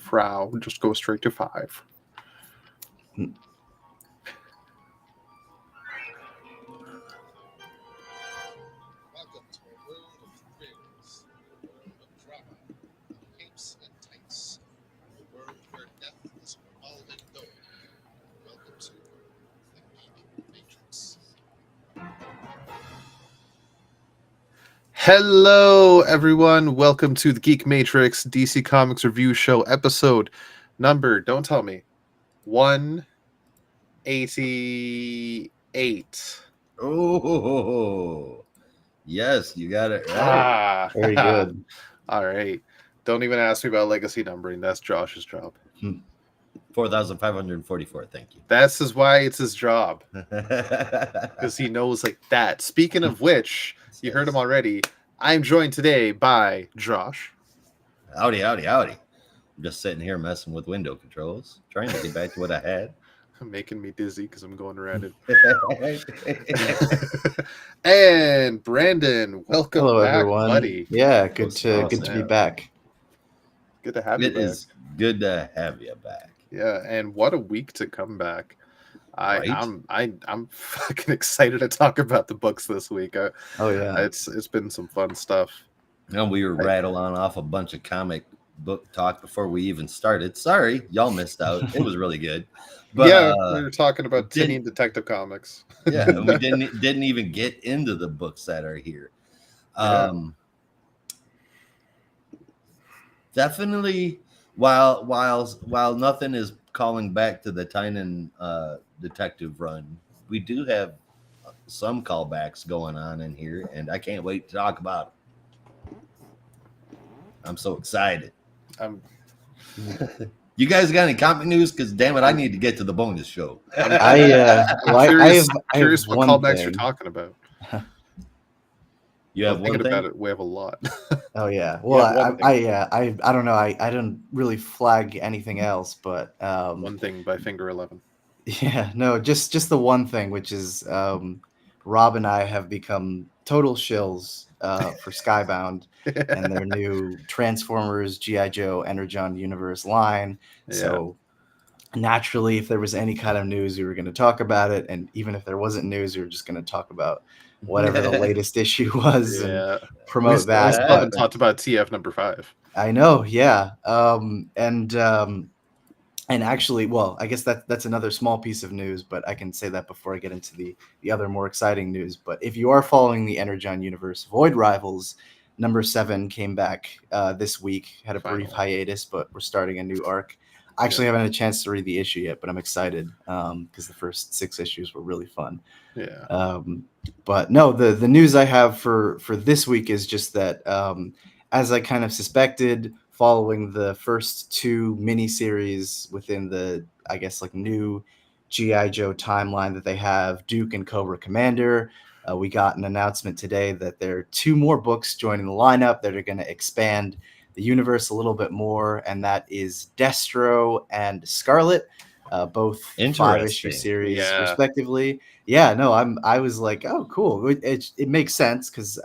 Frau, just go straight to 5. Welcome to a world of thrills, a world of drama, of capes and tights, a world where death is revolving door. Welcome to the Geek Matrix. Hello, everyone. Welcome to the Geek Matrix DC Comics Review Show episode number, don't tell me, 188. Oh, yes, you got it right. Ah, Very good. All right. Don't even ask me about legacy numbering. That's Josh's job. 4,544. Thank you. This is why it's his job, because he knows like that. Speaking of which, you heard him already. I'm joined today by Josh. Howdy, howdy, howdy. I'm just sitting here messing with window controls, trying to get back to what I had. Making me dizzy because I'm going around it. And Brandon, welcome Hello, back, everyone. buddy. Yeah, good to awesome. be back. Good to have you It back. is good to have you back. Yeah, and what a week to come back. Right? I'm fucking excited to talk about the books this week. Oh yeah, It's been some fun stuff. And we were rattling off a bunch of comic book talk before we even started. Sorry, y'all missed out. It was really good. But yeah, we were talking about didn't- Teen Detective Comics. Yeah, and we didn't even get into the books that are here. Yeah. Definitely, while nothing is calling back to the Tynan detective run, we do have some callbacks going on in here, and I can't wait to talk about them. I'm so excited. You guys got any comic news? Because damn it, I need to get to the bonus show. I'm I curious have what one callbacks thing. you're talking about. You have I'm one thinking thing. about it. We have a lot. Oh yeah. Well, Yeah, one thing. I don't know. I don't really flag anything else, but One thing by Finger 11. yeah, no, just the one thing, which is Rob and I have become total shills for Skybound and their new Transformers G.I. Joe Energon Universe line. Yeah. So naturally, if there was any kind of news, we were going to talk about it, and even if there wasn't news, we were just going to talk about whatever the latest issue was and promote that. We still haven't talked about TF number 5. I know, yeah, and actually, well, I guess that's another small piece of news, but I can say that before I get into the other more exciting news. But if you are following the Energon universe, Void Rivals number 7 came back this week, had a brief hiatus, but we're starting a new arc. I actually haven't had a chance to read the issue yet, but I'm excited because the first 6 issues were really fun. Yeah. But no, the news I have for this week is just that as I kind of suspected, following the first 2 miniseries within the, I guess, like new G.I. Joe timeline that they have, Duke and Cobra Commander, we got an announcement today that there are 2 more books joining the lineup that are going to expand the universe a little bit more, and that is Destro and Scarlet, both 5-issue series respectively. Yeah, no, I was like, oh, cool. It makes sense because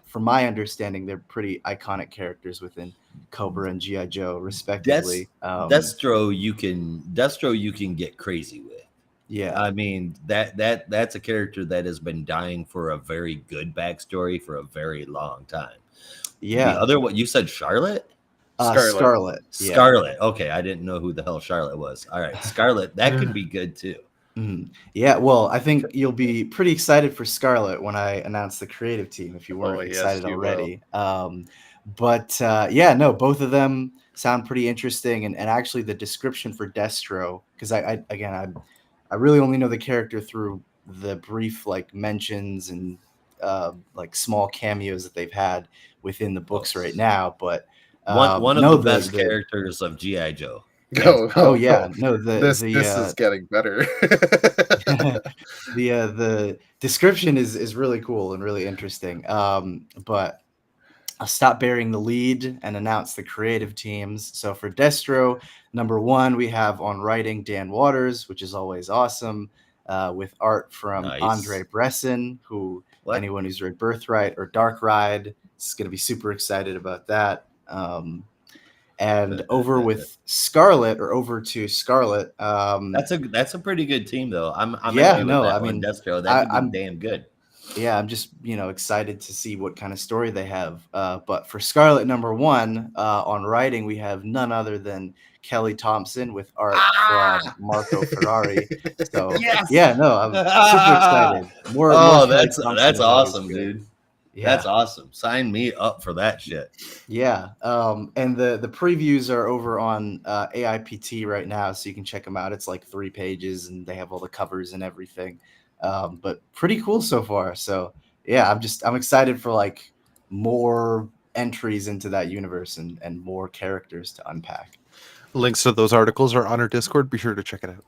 from my understanding, they're pretty iconic characters within Cobra and G.I. Joe, respectively. Destro, you can get crazy with. Yeah, I mean that's a character that has been dying for a very good backstory for a very long time. Yeah. The other one you said, Charlotte. Scarlet. Scarlet. Okay, I didn't know who the hell Charlotte was. All right, Scarlet. That could be good too. Mm-hmm. Yeah, well, I think you'll be pretty excited for Scarlet when I announce the creative team, if you weren't excited already. But both of them sound pretty interesting. And actually the description for Destro, because I really only know the character through the brief like mentions and like small cameos that they've had within the books right now. But one of the best characters of G.I. Joe. Oh yeah, no. This is getting better. The description is really cool and really interesting. But I'll stop bearing the lead and announce the creative teams. So for Destro, number 1, we have on writing Dan Waters, which is always awesome, with art from Andre Bresson, who anyone who's read Birthright or Dark Ride is going to be super excited about that. And over with Scarlet, or over to Scarlet, That's a pretty good team though. I'm yeah, happy with no, that I one. mean, Destro, that could be I'm damn good. yeah, I'm just excited to see what kind of story they have. But for Scarlet #1 on writing, we have none other than Kelly Thompson with art from Ah! Marco Ferrari. So Yes. yeah, no, I'm super excited. More Oh, Kelly Thompson that's is always awesome, good. dude. Yeah. That's awesome. Sign me up for that shit. Yeah, and the previews are over on AIPT right now, so you can check them out. It's like 3 pages, and they have all the covers and everything. But pretty cool so far. So yeah, I'm excited for like more entries into that universe and more characters to unpack. Links to those articles are on our Discord. Be sure to check it out.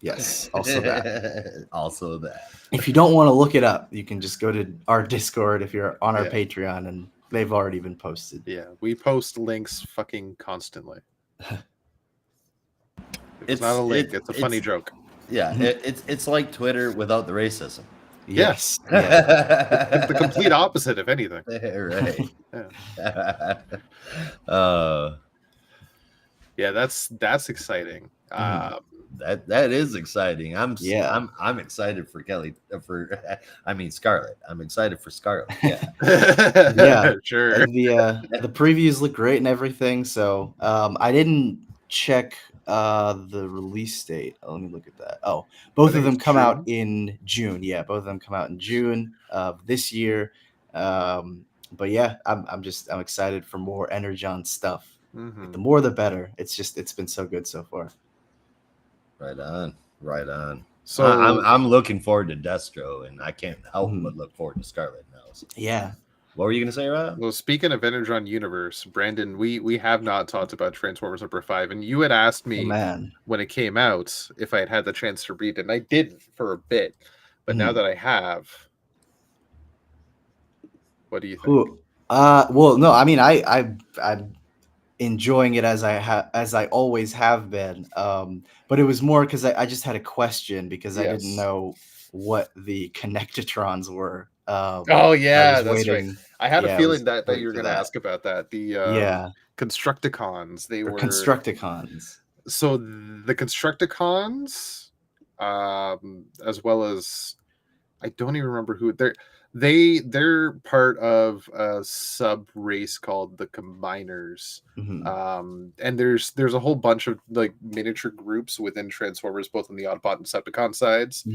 Yes, also that. Also that. If you don't want to look it up, you can just go to our Discord if you're on our Yeah. Patreon, and they've already been posted. Yeah, we post links fucking constantly. It's not a link. It's a funny joke. Yeah, it's like Twitter without the racism. Yes. It's the complete opposite, if anything. Right. Yeah. Yeah, that's exciting. That is exciting. I'm excited for Kelly Scarlet. I'm excited for Scarlet. Yeah. Yeah, Sure. and the previews look great and everything. So I didn't check the release date. Let me look at that. Oh, both of them come out in June. Yeah, both of them come out in June of this year. But yeah, I'm excited for more Energon stuff. Mhm. The more the better. It's been so good so far. Right on. So I'm looking forward to Destro, and I can't help but look forward to Scarlet now. So. Yeah. What were you gonna say, Rob? Well, speaking of Energon universe, Brandon, we have not talked about Transformers #5, and you had asked me when it came out if I had had the chance to read it, and I didn't for a bit, but now that I have, what do you think? Well, no, I mean, I'm enjoying it as I always have been. But it was more because I just had a question because I didn't know what the Connectitrons were. Oh yeah, that's waiting. right. I had a feeling that you were for going to that. ask about that. The Constructicons. They were Constructicons. So the Constructicons, as well as I don't even remember who they're part of a sub race called the Combiners. And there's a whole bunch of like miniature groups within Transformers, both on the Autobot and Decepticon sides,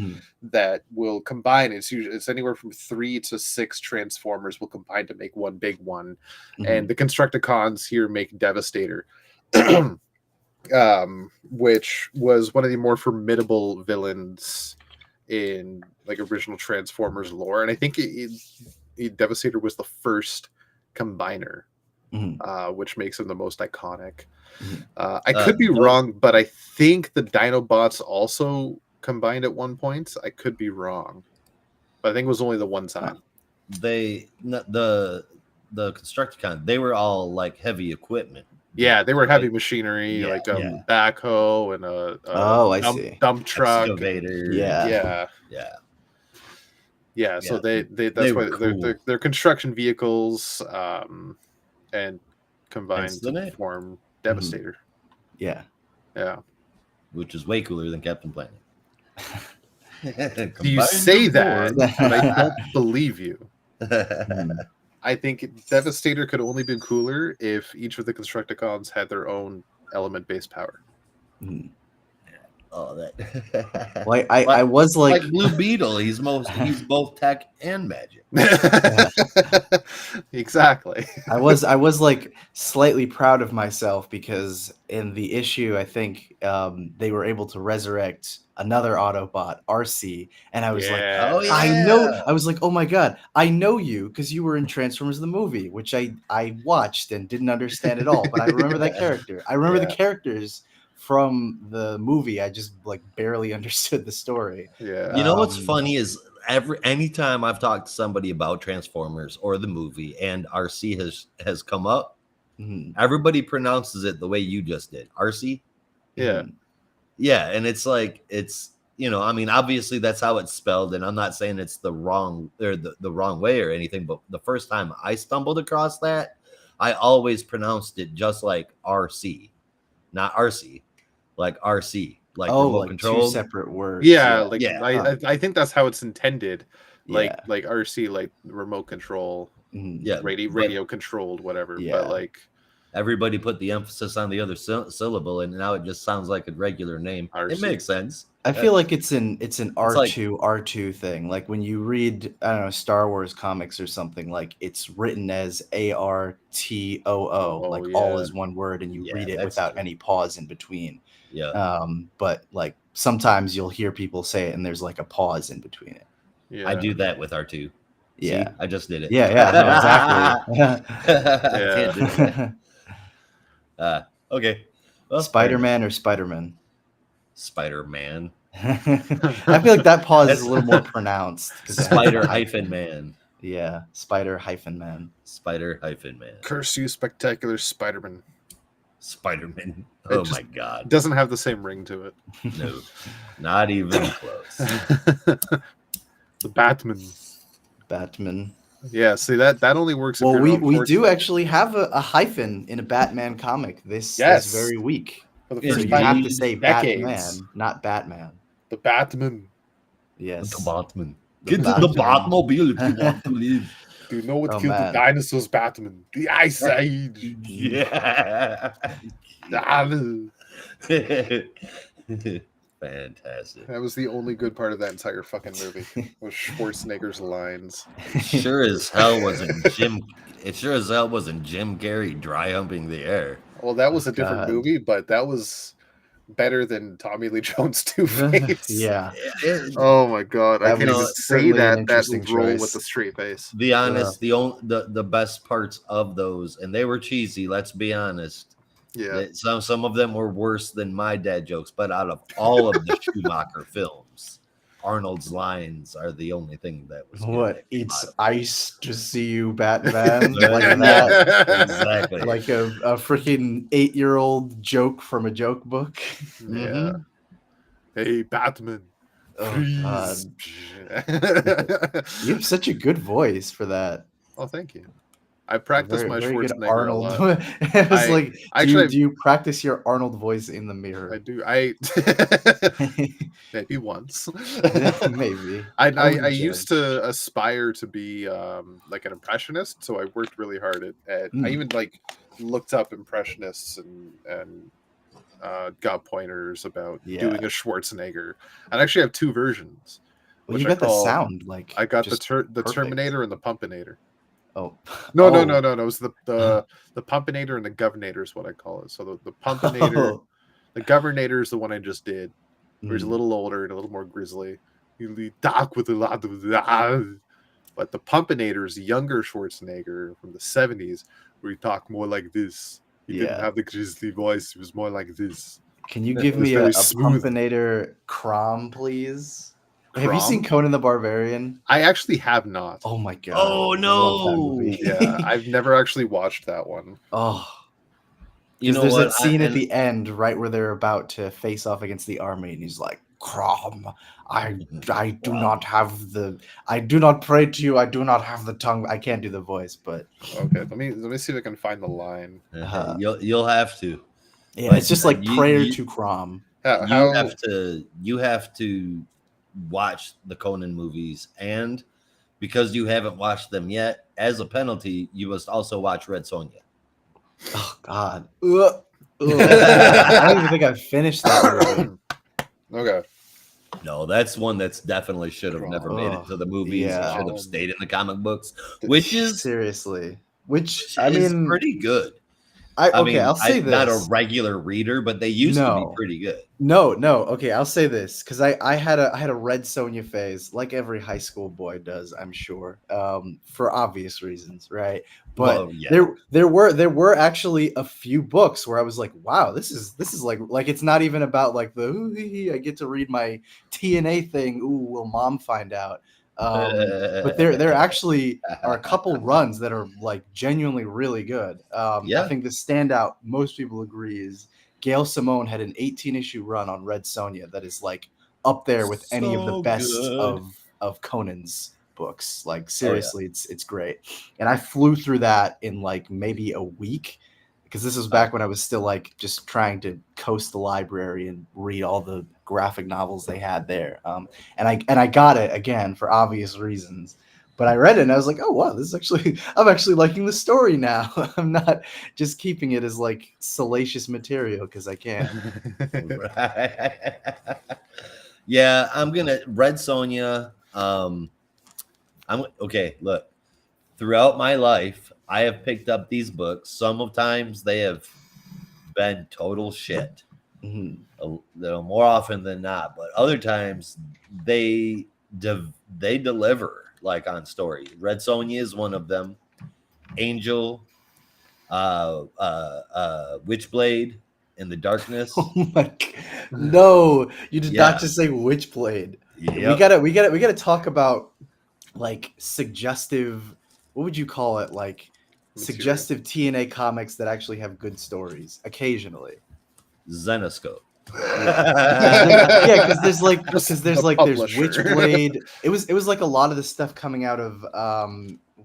that will combine. It's anywhere from 3 to 6 Transformers will combine to make one big one. And the Constructicons here make Devastator. Which was one of the more formidable villains in like original Transformers lore, and I think Devastator was the first combiner, which makes him the most iconic. I could be wrong, but I think the Dinobots also combined at one point. I could be wrong, but I think it was only the one time. The Constructicons, they were all like heavy equipment. Yeah, they were heavy machinery, like a backhoe and a dump truck, excavator. Yeah. So that's why cool. they're construction vehicles, and combined to form Devastator. Yeah, which is way cooler than Captain Planet. Do you say that? But I don't believe you. I think Devastator could only been cooler if each of the Constructicons had their own element-based power. Oh, that. Like I was like Blue Beetle. He's both tech and magic. Exactly. I was like slightly proud of myself because in the issue, I think they were able to resurrect another Autobot, RC, and I was like, oh, yeah. I was like, oh my god, I know you because you were in Transformers the movie, which I watched and didn't understand at all, but I remember that character. I remember the characters from the movie. I just like barely understood the story. Yeah. You know what's funny is anytime I've talked to somebody about Transformers or the movie and RC has come up, everybody pronounces it the way you just did. RC? Yeah. Yeah, and it's like I mean, obviously that's how it's spelled, and I'm not saying it's the wrong or the wrong way or anything, but the first time I stumbled across that, I always pronounced it just like RC, not RC, like RC, like Oh, remote like two controlled. separate words. Yeah, like Yeah. I think that's how it's intended. Yeah. Like RC, like remote control, Mhm. Yeah, radio controlled, whatever. Yeah. But like everybody put the emphasis on the other syllable, and now it just sounds like a regular name. It RC. makes sense. I feel like it's an like- R2 thing. Like when you read, I don't know, Star Wars comics or something, like it's written as ARTOO, Oh, like yeah. all is one word, and you Yeah, read it that's without true. any pause in between. Yeah, But like sometimes you'll hear people say it and there's like a pause in between it. yeah. I do that with R2. Yeah. See, I just did it. Yeah, no, exactly. I can't do it. Okay. Well, Spider-Man or Spider-Man? Spider-Man. I feel like that pause is That's- a little more pronounced. 'cause it has Spider the hyphen man. Yeah, Spider-Man. Spider hyphen man. Curse you, spectacular Spider-Man. Spider-Man. It Oh just- my god. Doesn't have the same ring to it. No. Not even close. The Batman. Batman. Yeah, see that only works. If Well, you're we on do Fortnite. actually have a hyphen in a Batman comic this Yes. very week. For the Yeah, So first you time have in to say decades. Batman, not Batman. The Batman. Yes. The Batman. The Get to the Batman. Batmobile if you want to live. Do you know what Oh, killed the man. dinosaurs, Batman? The Ice Age. Yeah. Ah, Fantastic. That was the only good part of that entire fucking movie. Was Schwarzenegger's lines. Sure as hell wasn't Jim. It sure as hell wasn't Jim Carrey dry humping the air. Well, that was a different God. movie, but that was better than Tommy Lee Jones' Two-Face. Yeah. Oh my god, I That can't was even say certainly an that interesting role choice. with the straight face. Be honest, the best parts of those, and they were cheesy. Let's be honest. Yeah, Some of them were worse than my dad jokes, but out of all of the Schumacher films, Arnold's lines are the only thing that was good. What? It's ice to see you, Batman. Yeah. Like that. Exactly. Like a freaking 8-year-old joke from a joke book. yeah. Hey, Batman. Oh, God. Freeze. You have such a good voice for that. Oh, thank you. I practice my very good Schwarzenegger a Arnold. lot. It was I- like, actually, do you practice your Arnold voice in the I mirror? do. Maybe once. Maybe. I wouldn't used judge. to aspire to be like an impressionist, so I worked really hard at I even like looked up impressionists and got pointers about Yeah. doing a Schwarzenegger. I actually have two versions. Well, which you I got the call- sound like I got the just perfect. Terminator and the Pumpinator. Oh No, Oh. no. It was the Pumpinator and the Governator is what I call it. So the Pumpinator, Oh. the Governator is the one I just did. Where he's a Mm. little older and a little more grizzly. He talk with a lot of but the Pumpinator is younger Schwarzenegger from the 70s, where he talked more like this. He didn't Yeah. have the grizzly voice. He was more like this. Can you give It was me a very smooth. Pumpinator Crom, please? Have you seen Crom? Conan the Barbarian? I actually have not. Oh my god! Oh, I love that no. movie. Yeah, I've never actually watched that one. Oh, You because know there's what? that scene at and- the end, right where they're about to face off against the army, and he's like, "Crom, I do Wow. not have the, I do not pray to you. I do not have the tongue. I can't do the voice, but Okay, let me see if I can find the line. Uh-huh. You'll have to. yeah, But, it's just like you- prayer you- to Crom." How You have to watch the Conan movies, and because you haven't watched them yet, as a penalty, you must also watch Red Sonja. Oh God! Ugh. I don't even think I've finished that movie. Okay. No, that's one that's definitely should have never made it Oh, to the movies. yeah. It should have stayed in the comic books, which is Seriously, which I is mean, pretty good. I mean, I'll say I'm not a this. regular reader, but they used to No. be pretty good. No, okay, I'll say this because I had a Red Sonja phase, like every high school boy does, I'm sure, for obvious reasons, right? But Well, yeah. there were actually a few books where I was like, wow, this is like it's not even about like the ooh, hee, hee, I get to read my TNA thing. Ooh, will mom find out? But there actually are a couple runs that are like genuinely really good. Yeah. I think the standout most people agree is Gail Simone had an 18-issue run on Red Sonja that is like up there with any of the So best good. of Conan's books. Like Oh, yeah. seriously, it's great. And I flew through that in like maybe a week because this was back when I was still like just trying to coast the library and read all the graphic novels they had there. And I got it again for obvious reasons. But I read it and I was like, oh wow, this is actually I'm actually liking the story now. I'm not just keeping it as like salacious material because I can. Right. Yeah, I'm gonna Red Sonja. I'm okay. Look, throughout my life, I have picked up these books. Sometimes they have been total shit. Mhm. More often than not, but other times they they deliver like on story. Red Sonja is one of them. Angel, Witchblade in the Darkness. Oh my no, you did Yeah. not just say Witchblade. We Yep. gotta talk about like suggestive, what would you call it? Like Material. suggestive TNA comics that actually have good stories occasionally. Zenoscope. Yeah, because there's The publisher. Witchblade. It was like a lot of the stuff coming out of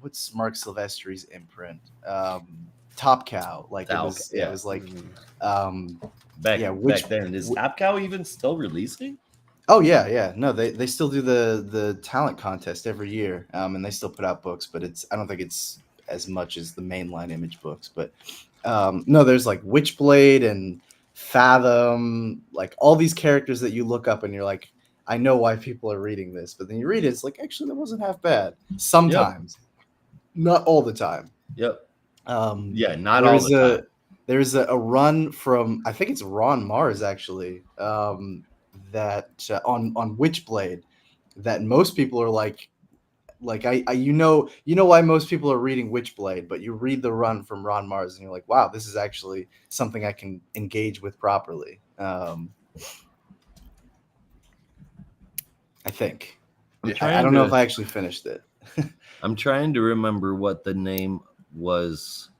what's Mark Silvestri's imprint? Top Cow. Like Top it was Cow, yeah. it was like Mhm. back yeah, back then. Is Top Cow even still releasing? oh yeah. No, they still do the talent contest every year. And they still put out books, but I don't think it's as much as the mainline Image books. But no, there's like Witchblade and Fathom, like all these characters that you look up and you're like, I know why people are reading this, but then you read it, it's like actually that wasn't half bad. Sometimes, not all the time. Yep. Um, Yeah, not all the time. There's a run from I think it's Ron Mars actually that on Witchblade that most people are like I you know why most people are reading Witchblade, but you read the run from Ron Mars and you're like, wow, this is actually something I can engage with properly. I think. I don't know if I actually finished it. I'm trying to remember what the name was.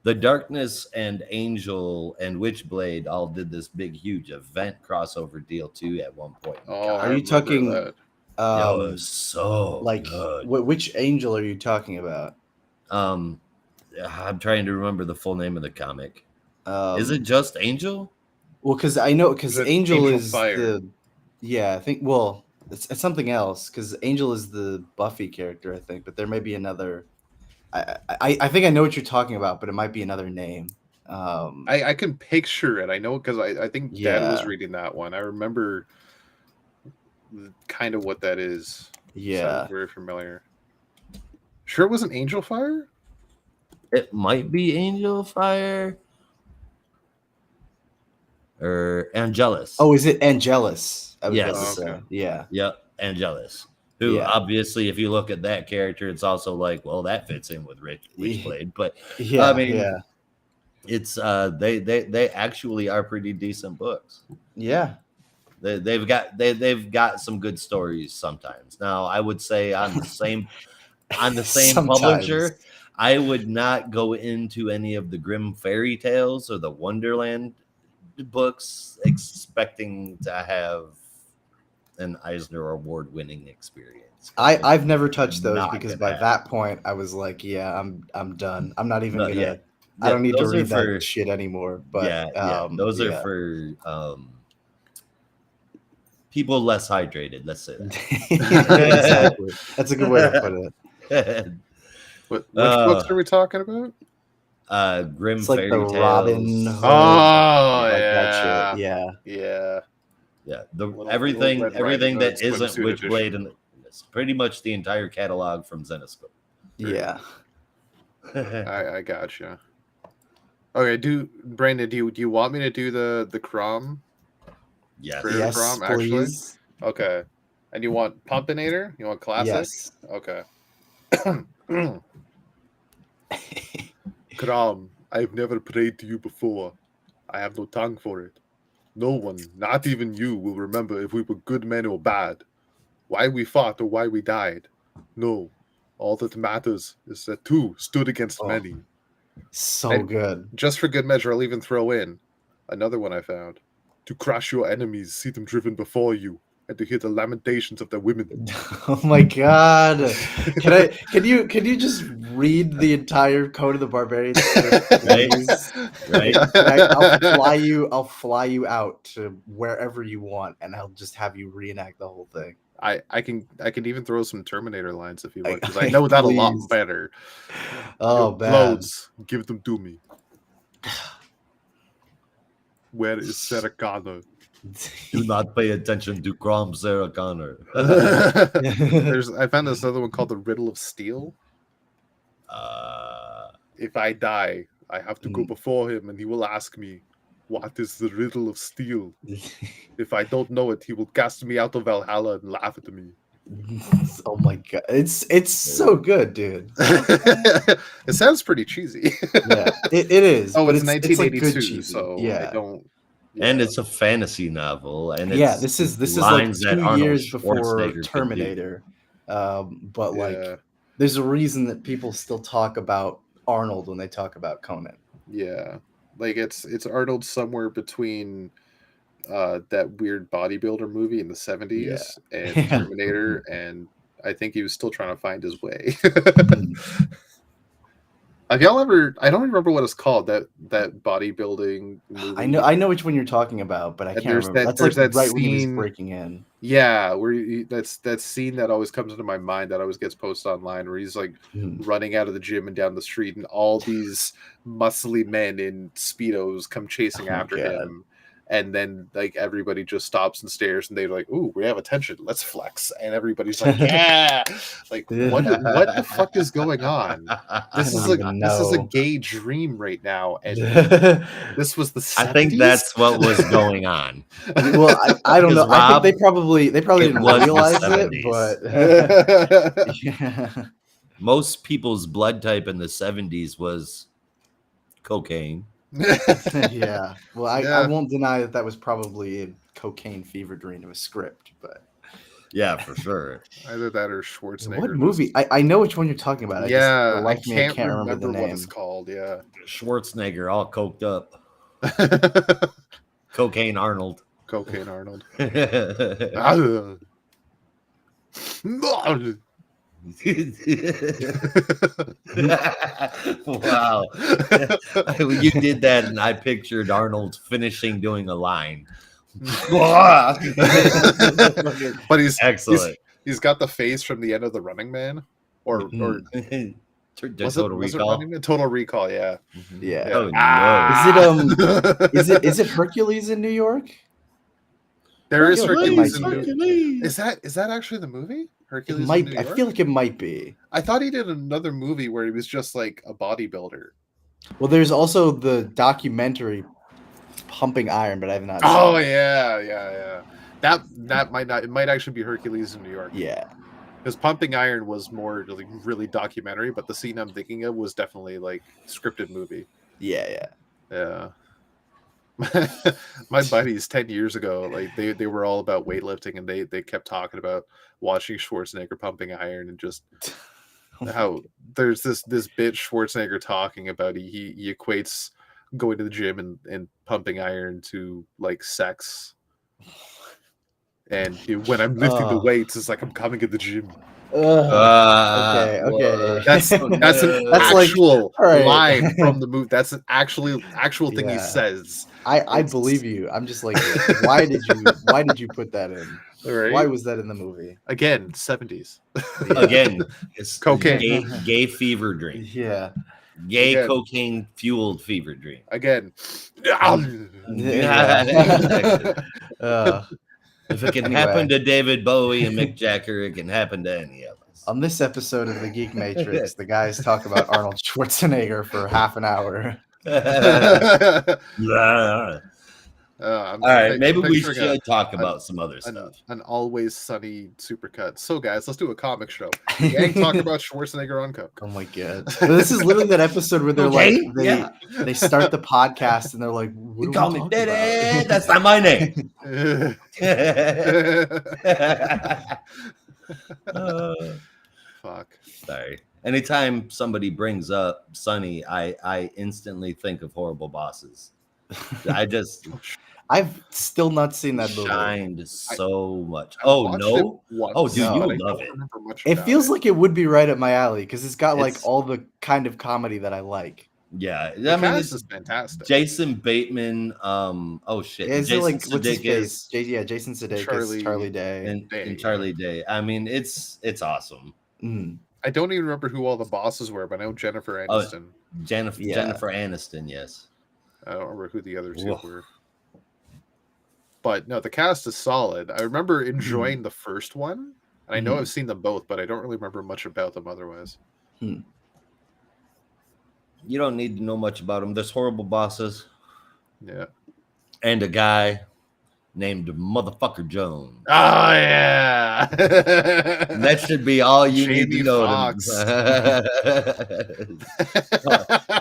The Darkness and Angel and Witchblade all did this big, huge event crossover deal too at one point. Oh, Are I you remember talking that. It was so like good. which angel are you talking about? I'm trying to remember the full name of the comic. Is it Um, just Angel? well, because I know because Is it Angel Angel is Fire? the I think well it's something else because Angel is the Buffy character I think, but there may be another. I think I know what you're talking about, but it might be another name. I can picture it. I know because I think Dad was Yeah. reading that one. I remember kind of what that is. Yeah. Sounds very familiar. Sure, it wasn't Angel Fire. It might be Angel Fire or Angelus. Oh, is it Angelus? I was Yes. about to Oh, say. okay. Yeah. Yep, Angelus. Who Yeah. obviously, if you look at that character, it's also like, well, that fits in with Witchblade. But Yeah. I mean, yeah. it's they actually are pretty decent books. Yeah. They've got some good stories sometimes. Now, I would say on the same Sometimes. publisher, I would not go into any of the Grimm fairy tales or the Wonderland books expecting to have an Eisner Award winning experience. I've never touched those not because gonna by happen. that point I was like, yeah, I'm done. I'm not even No, gonna. yeah. I don't need to those are read for- that shit anymore. But those are yeah. for people less hydrated. Let's say that. Exactly. That's a good way to put it. Which books are we talking about? Grimm It's like fairy the tales. Robin Hood, Oh, like yeah. that shit. Yeah. Yeah. Yeah, Little everything Red Riding that Hood isn't swimsuit Witchblade, edition. and it's pretty much the entire catalog from Zenoscope. Yeah. I gotcha. Okay, Brandon, do you want me to do the Crom? Yes. Prayer Yes, Crom, actually? please. Okay. And you want Pumpinator? You want classic? Yes. Okay. Crom, I've never prayed to you before. I have no tongue for it. No one, not even you, will remember if we were good men or bad, why we fought or why we died. No, all that matters is that two stood against Oh. many. So And- good. Just for good measure, I'll even throw in another one I found. To crush your enemies, see them driven before you. and to hear the lamentations of the women. Oh my god! Can you just read the entire Conan the Barbarian script, Right. please? Right. I'll fly you out to wherever you want, and I'll just have you reenact the whole thing. I can even throw some Terminator lines if you want, because I Like, know that a lot please. better. Oh Your man. clothes, give them to me. Where is Sarah Connor? Do not pay attention to Crom Sarah Connor. I found this other one called the Riddle of Steel. If I die, I have to go before him, and he will ask me, "What is the riddle of steel?" If I don't know it, he will cast me out of Valhalla and laugh at me. Oh my god, it's so good, dude. It sounds pretty cheesy. Yeah, it is. Oh, but it's like 1982, good cheesy. so Yeah. I don't. And yeah. it's a fantasy novel, and Yeah, it's this is like lines that 2 Arnold years before Schwarzenegger could do. Terminator. But like, Yeah. there's a reason that people still talk about Arnold when they talk about Conan. Yeah, like it's Arnold somewhere between that weird bodybuilder movie in the 70s and Yeah. Terminator, and I think he was still trying to find his way. Have y'all ever? I don't remember what it's called. That bodybuilding movie. I know which one you're talking about, but I And can't remember. That's there's like that right when he was scene. breaking in. Yeah, where that's that scene that always comes into my mind that always gets posted online, where he's like running out of the gym and down the street, and all these muscly men in speedos come chasing after him, and then like everybody just stops and stares, and they're like, "Ooh, we have attention. Let's flex." And everybody's like, "Yeah!" Like, what the fuck is going on? This is a gay dream right now, and this was the 70s? I think that's what was going on. Well, I don't know. Rob, I think they probably didn't realize it, but yeah. Most people's blood type in the 70s was cocaine. Yeah. Well, I won't deny that was probably a cocaine fever dream of a script, but yeah, for sure. Either that or Schwarzenegger. What movie? I know which one you're talking about. I can't remember the name. What it's called. Yeah, Schwarzenegger, all coked up. Cocaine Arnold. Cocaine Arnold. Wow. You did that, and I pictured Arnold finishing doing a line. But he's excellent. He's got the face from the end of The Running Man, or Total Recall. Total Recall, yeah. Yeah. Oh, no. Is it Hercules in New York? There is Hercules in New York. Is that actually the movie? Hercules in New York? I feel like it might be. I thought he did another movie where he was just like a bodybuilder. Well, there's also the documentary Pumping Iron, but I have not seen Oh it. yeah. That might not. It might actually be Hercules in New York. Yeah. Because Pumping Iron was more like really documentary, but the scene I'm thinking of was definitely like scripted movie. Yeah. My buddies 10 years ago, like they were all about weightlifting, and they kept talking about watching Schwarzenegger pumping iron, and just how there's this bit Schwarzenegger talking about he equates going to the gym and pumping iron to like sex. And when I'm lifting the weights, it's like I'm coming to the gym. Okay. That's an actual line from the movie. That's an actual thing he says. I believe you. I'm just like, why did you put that in? Right? Why was that in the movie? Again, 70s. Again, it's cocaine. Gay fever dream. Yeah. Gay cocaine fueled fever dream. Again. If it can happen to David Bowie and Mick Jagger, it can happen to any of us. On this episode of the Geek Matrix, the guys talk about Arnold Schwarzenegger for half an hour. All right, maybe we should talk about some other stuff. An Always Sunny supercut. So, guys, let's do a comic show. The gang talk about Schwarzenegger on coke. Oh my god! This is literally that episode where they're they start the podcast and they're like, "You call me Daddy? That's not my name." Fuck. Sorry. Anytime somebody brings up Sunny, I instantly think of Horrible Bosses. I've still not seen that movie. shined so much. I watched it No. once, Oh, dude, No. you but I love don't it. remember much It about feels like it would be right up my alley because it's got like It's- all the kind of comedy that I like. Yeah, the I mean, cast it's is fantastic. Jason Bateman. Oh shit, Is it Jason like what's his Sudeikis face? Jason Sudeikis, Charlie Day. and Day, Charlie Day. I mean, it's awesome. Mm. I don't even remember who all the bosses were, but I know Jennifer Aniston. Jennifer Yeah. Jennifer Aniston, yes. I don't remember who the other two Woof. were. But no, the cast is solid. I remember enjoying the first one, and I know Mhm. I've seen them both, but I don't really remember much about them otherwise. You don't need to know much about them. There's horrible bosses Yeah. and a guy named Motherfucker Jones. Oh yeah. And that should be all you need to Jamie know. Foxx.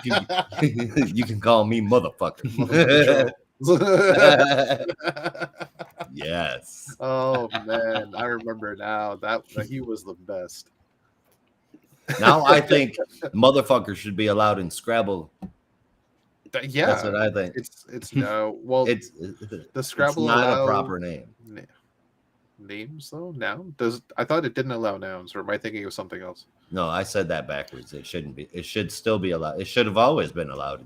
You can call me Motherfucker. Yes. Oh man, I remember now that he was the best. Now I think Motherfucker should be allowed in Scrabble. Yeah, That's what I think. it's no. Well, It's the Scrabble not allow a proper name. names though. Noun does. I thought it didn't allow nouns, or am I thinking of something else? No, I said that backwards. It shouldn't be. It should still be allowed. It should have always been allowed.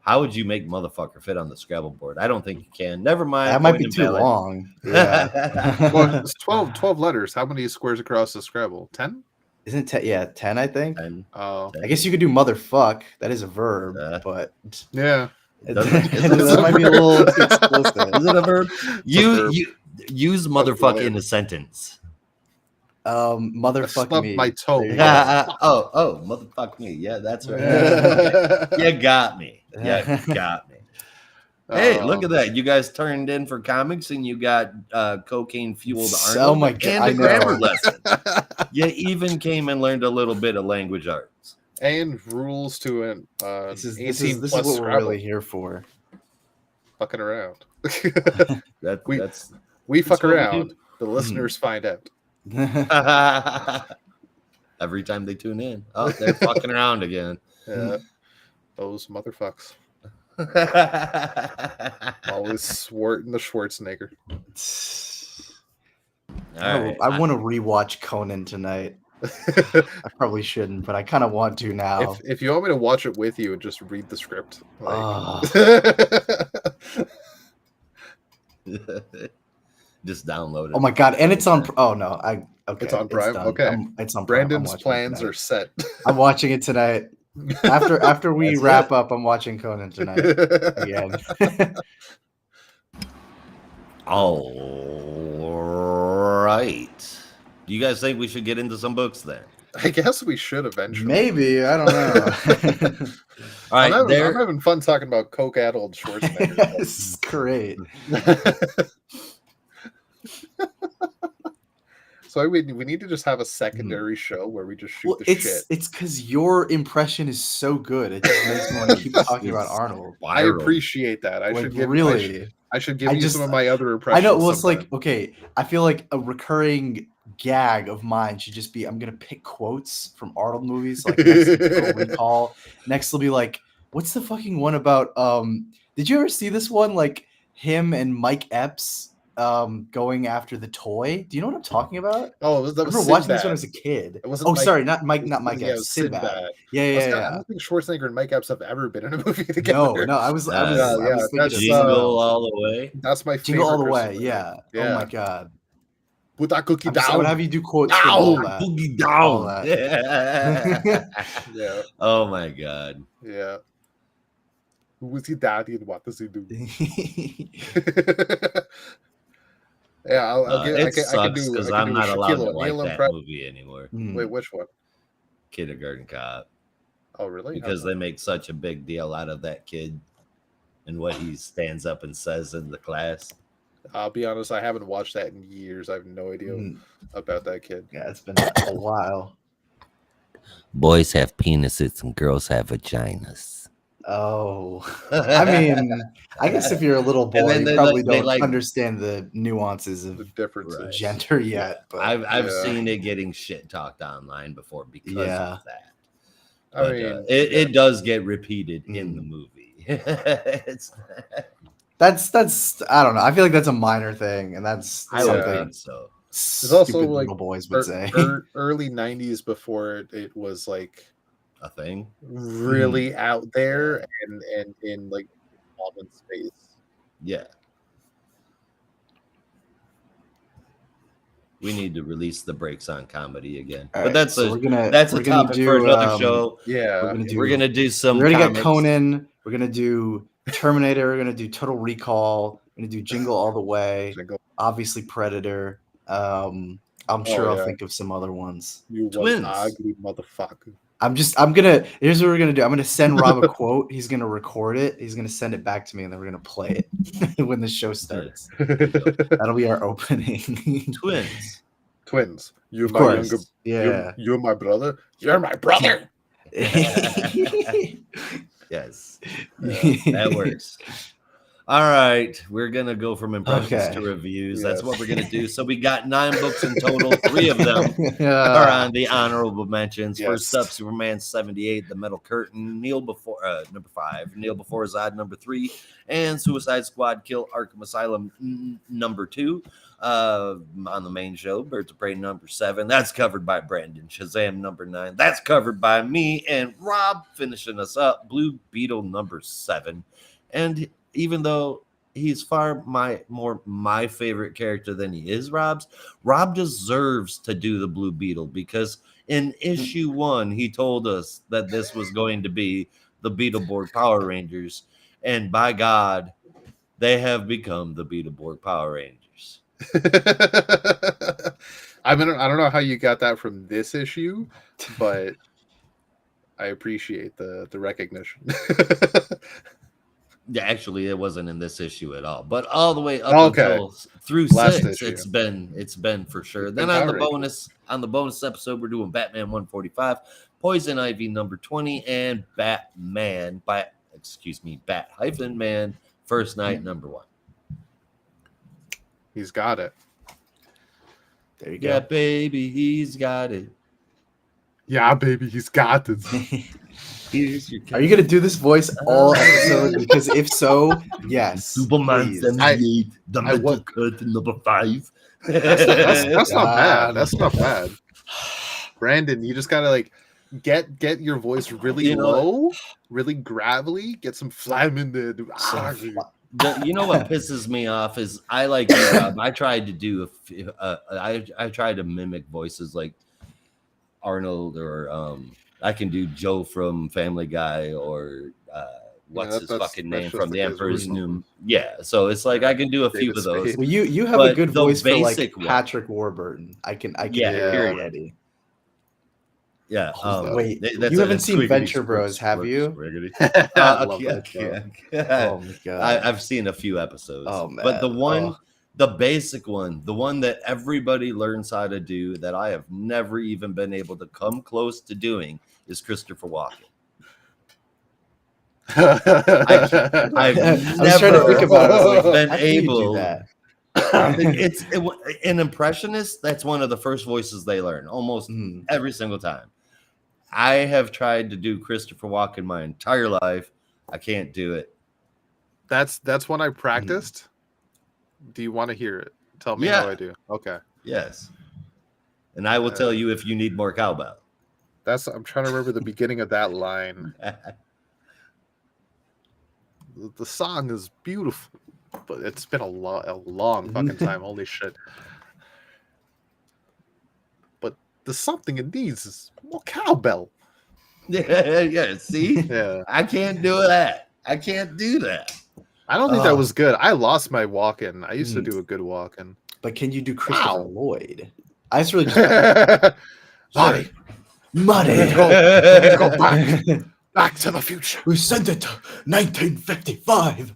How would you make Motherfucker fit on the Scrabble board? I don't think you can. Never mind. That might point be too invalid. long. Yeah. Well, it's 12 letters. How many squares across the Scrabble? 10? Isn't it? Yeah, 10, I think. And Oh, I guess you could do motherfuck. That is a verb, but yeah. that might be a little too explicit. is it a verb? verb. You use motherfuck verb. in a sentence. Motherfuck Stub me. my toe. There you go. Oh, motherfuck me. Yeah, that's right. You got me. You got me. Hey, look at that. You guys turned in for comics and you got cocaine fueled So, Arnold my God, and I a grammar know. lesson. You even came and learned a little bit of language arts. And rules to an This is 18 what plus we're Scrabble. really here for. Fucking around. That's We fuck what we around. do. The listeners find out. every time they tune in. Oh, they're fucking around again. Yeah. Those motherfucks. Always swarting the Schwarzenegger. All right. I want to rewatch Conan tonight. I probably shouldn't, but I kind of want to now. if you want me to watch it with you and just read the script, like, Just download it. Oh my god! And it's on. Oh no! Okay. It's on Prime? done. Okay. It's on Prime. I'm Brandon's watching it plans tonight. are set. I'm watching it tonight. After we That's wrap it. up, I'm watching Conan tonight again. All right. Do you guys think we should get into some books then? I guess we should eventually. Maybe, I don't know. All right. I'm having fun talking about coke-addled Schwarzenegger. This is great. So we need to just have a secondary show where we just shoot Well, the shit. it's because your impression is so good. It just makes me want to keep talking about Arnold. I appreciate that. I Like, should give really. I should give I you just- some of my other I impressions. know. Well, it's sometime. like, okay, I feel like a recurring gag of mine should just be I'm gonna pick quotes from Arnold movies. Like next will be Total Recall. Next will be like, what's the fucking one about? Did you ever see this one? Like him and Mike Epps going after the toy. Do you know what I'm talking about? Oh, I that was remember watching this when I Sinbad. was a kid. It wasn't Oh, Mike- sorry, not Mike Yeah, it Epps. was Sinbad. Sinbad. Yeah, I yeah. don't think Schwarzenegger and Mike Epps have ever been in a movie together. No, I was Yeah, thinking that's, of Jingle all the way. That's my favorite. Jingle All the Way. Christmas Yeah. movie. Oh my god. Put that cookie I'm just, I down. would have you do quotes from all Down, that. boogie All down. that. Yeah, Oh my god. yeah. Who is he daddy and what does he do? Yeah, I'll get. It I can sucks do because I can I'm do a not allowed Shaquille to like O'Neal that impression. movie anymore. Hmm. Wait, which one? Kindergarten Cop. Oh, really? Because they make such a big deal out of that kid and what he stands up and says in the class. I'll be honest, I haven't watched that in years. I have no idea Hmm. about that kid. Yeah, it's been a while. Boys have penises and girls have vaginas. Oh, I mean, I guess if you're a little boy, then you they probably they don't like- understand the nuances The of differences. Right. gender yet. But I've Yeah. seen it getting shit talked online before because Yeah. of that. I But, mean, it does get repeated in Mm. the movie. It's, That's I don't know. I feel like that's a minor thing, and that's I would something think so. It's also stupid like little boys would say. early '90s before it was like A thing. really out there and in like common space. Yeah. We need to release the brakes on comedy again. All But right, that's so a we're gonna topic for another show. Yeah. We're gonna do some. We already got comics. Conan. We're gonna do Terminator. We're gonna do Total Recall. We're gonna do Jingle All the Way. Jingle. Obviously Predator. I'm sure I'll think of some other ones. You Twins. one ugly motherfucker. Here's what we're gonna do. I'm gonna send Rob a quote. He's gonna record it. He's gonna send it back to me, and then we're gonna play it when the show starts. That'll be our opening. Twins. Twins. You're Of my course. younger. Yeah. You're my brother. You're my brother. Yes. That works. All right. We're going to go from impressions to reviews. That's what we're going to do. So we got 9 books in total. 3 of them are on the honorable mentions. Yes. First up, Superman 78, The Metal Curtain, Kneel Before, number 5, Kneel Before Zod, number 3, and Suicide Squad Kill Arkham Asylum, number 2. On the main show, Birds of Prey, number 7. That's covered by Brandon. Shazam, number 9. That's covered by me and Rob, finishing us up. Blue Beetle, number 7. And even though he's far more my favorite character than he is Rob's, Rob deserves to do the Blue Beetle, because in issue 1 he told us that this was going to be the Beetleborg Power Rangers, and by God, they have become the Beetleborg Power Rangers. I don't know how you got that from this issue, but I appreciate the recognition. Yeah, actually, it wasn't in this issue at all, but all the way up until through Last 6, issue. it's been for sure. It's Then been on the bonus episode, we're doing Batman 145, Poison Ivy number 20, and Bat -Man, First Night number 1. He's got it. There you go. Yeah, baby, he's got it. Yeah, baby, he's got it. Here's your Are you gonna do this voice all episode? Because if so, yes. Superman please. 78, the I Metal want- Curtain number 5. That's not bad. That's not bad. Brandon, you just gotta like get your voice really low, really gravelly, get some phlegm in there. You know what pisses me off is I like you, Rob. I tried to do I tried to mimic voices like Arnold, or I can do Joe from Family Guy, or what's his fucking name from The Emperor's New. Yeah, so it's like I can do a few of those. Well, you have But a good the voice for like basic one. Patrick Warburton. I can Yeah, do it period. already. Yeah. Wait, that's you a haven't seen squiggity Venture squick Bros, have you? squiggity. I love that show. Oh my god! I've seen a few episodes. Oh, man. But the one, Oh. the basic one, the one that everybody learns how to do that I have never even been able to come close to doing is Christopher Walken. I've I was trying to think about it. I was like, been how can you do able. that? It's an impressionist. That's one of the first voices they learn almost Mhm. every single time. I have tried to do Christopher Walken my entire life. I can't do it. That's when I practiced. Do you want to hear it? Tell me Yeah. how I do. Okay. Yes. And I will tell you if you need more cowbell. I'm trying to remember the beginning of that line. The song is beautiful, but it's been a long fucking time. Holy shit. But the something it needs is more cowbell. Yeah, see? Yeah. I can't do that. I can't do that. I don't think that was good. I lost my walk-in. I used to Mm. do a good walk-in. But can you do Christopher Wow. Lloyd? I just really just Marty, Money. go back to the future. We sent it to 1955.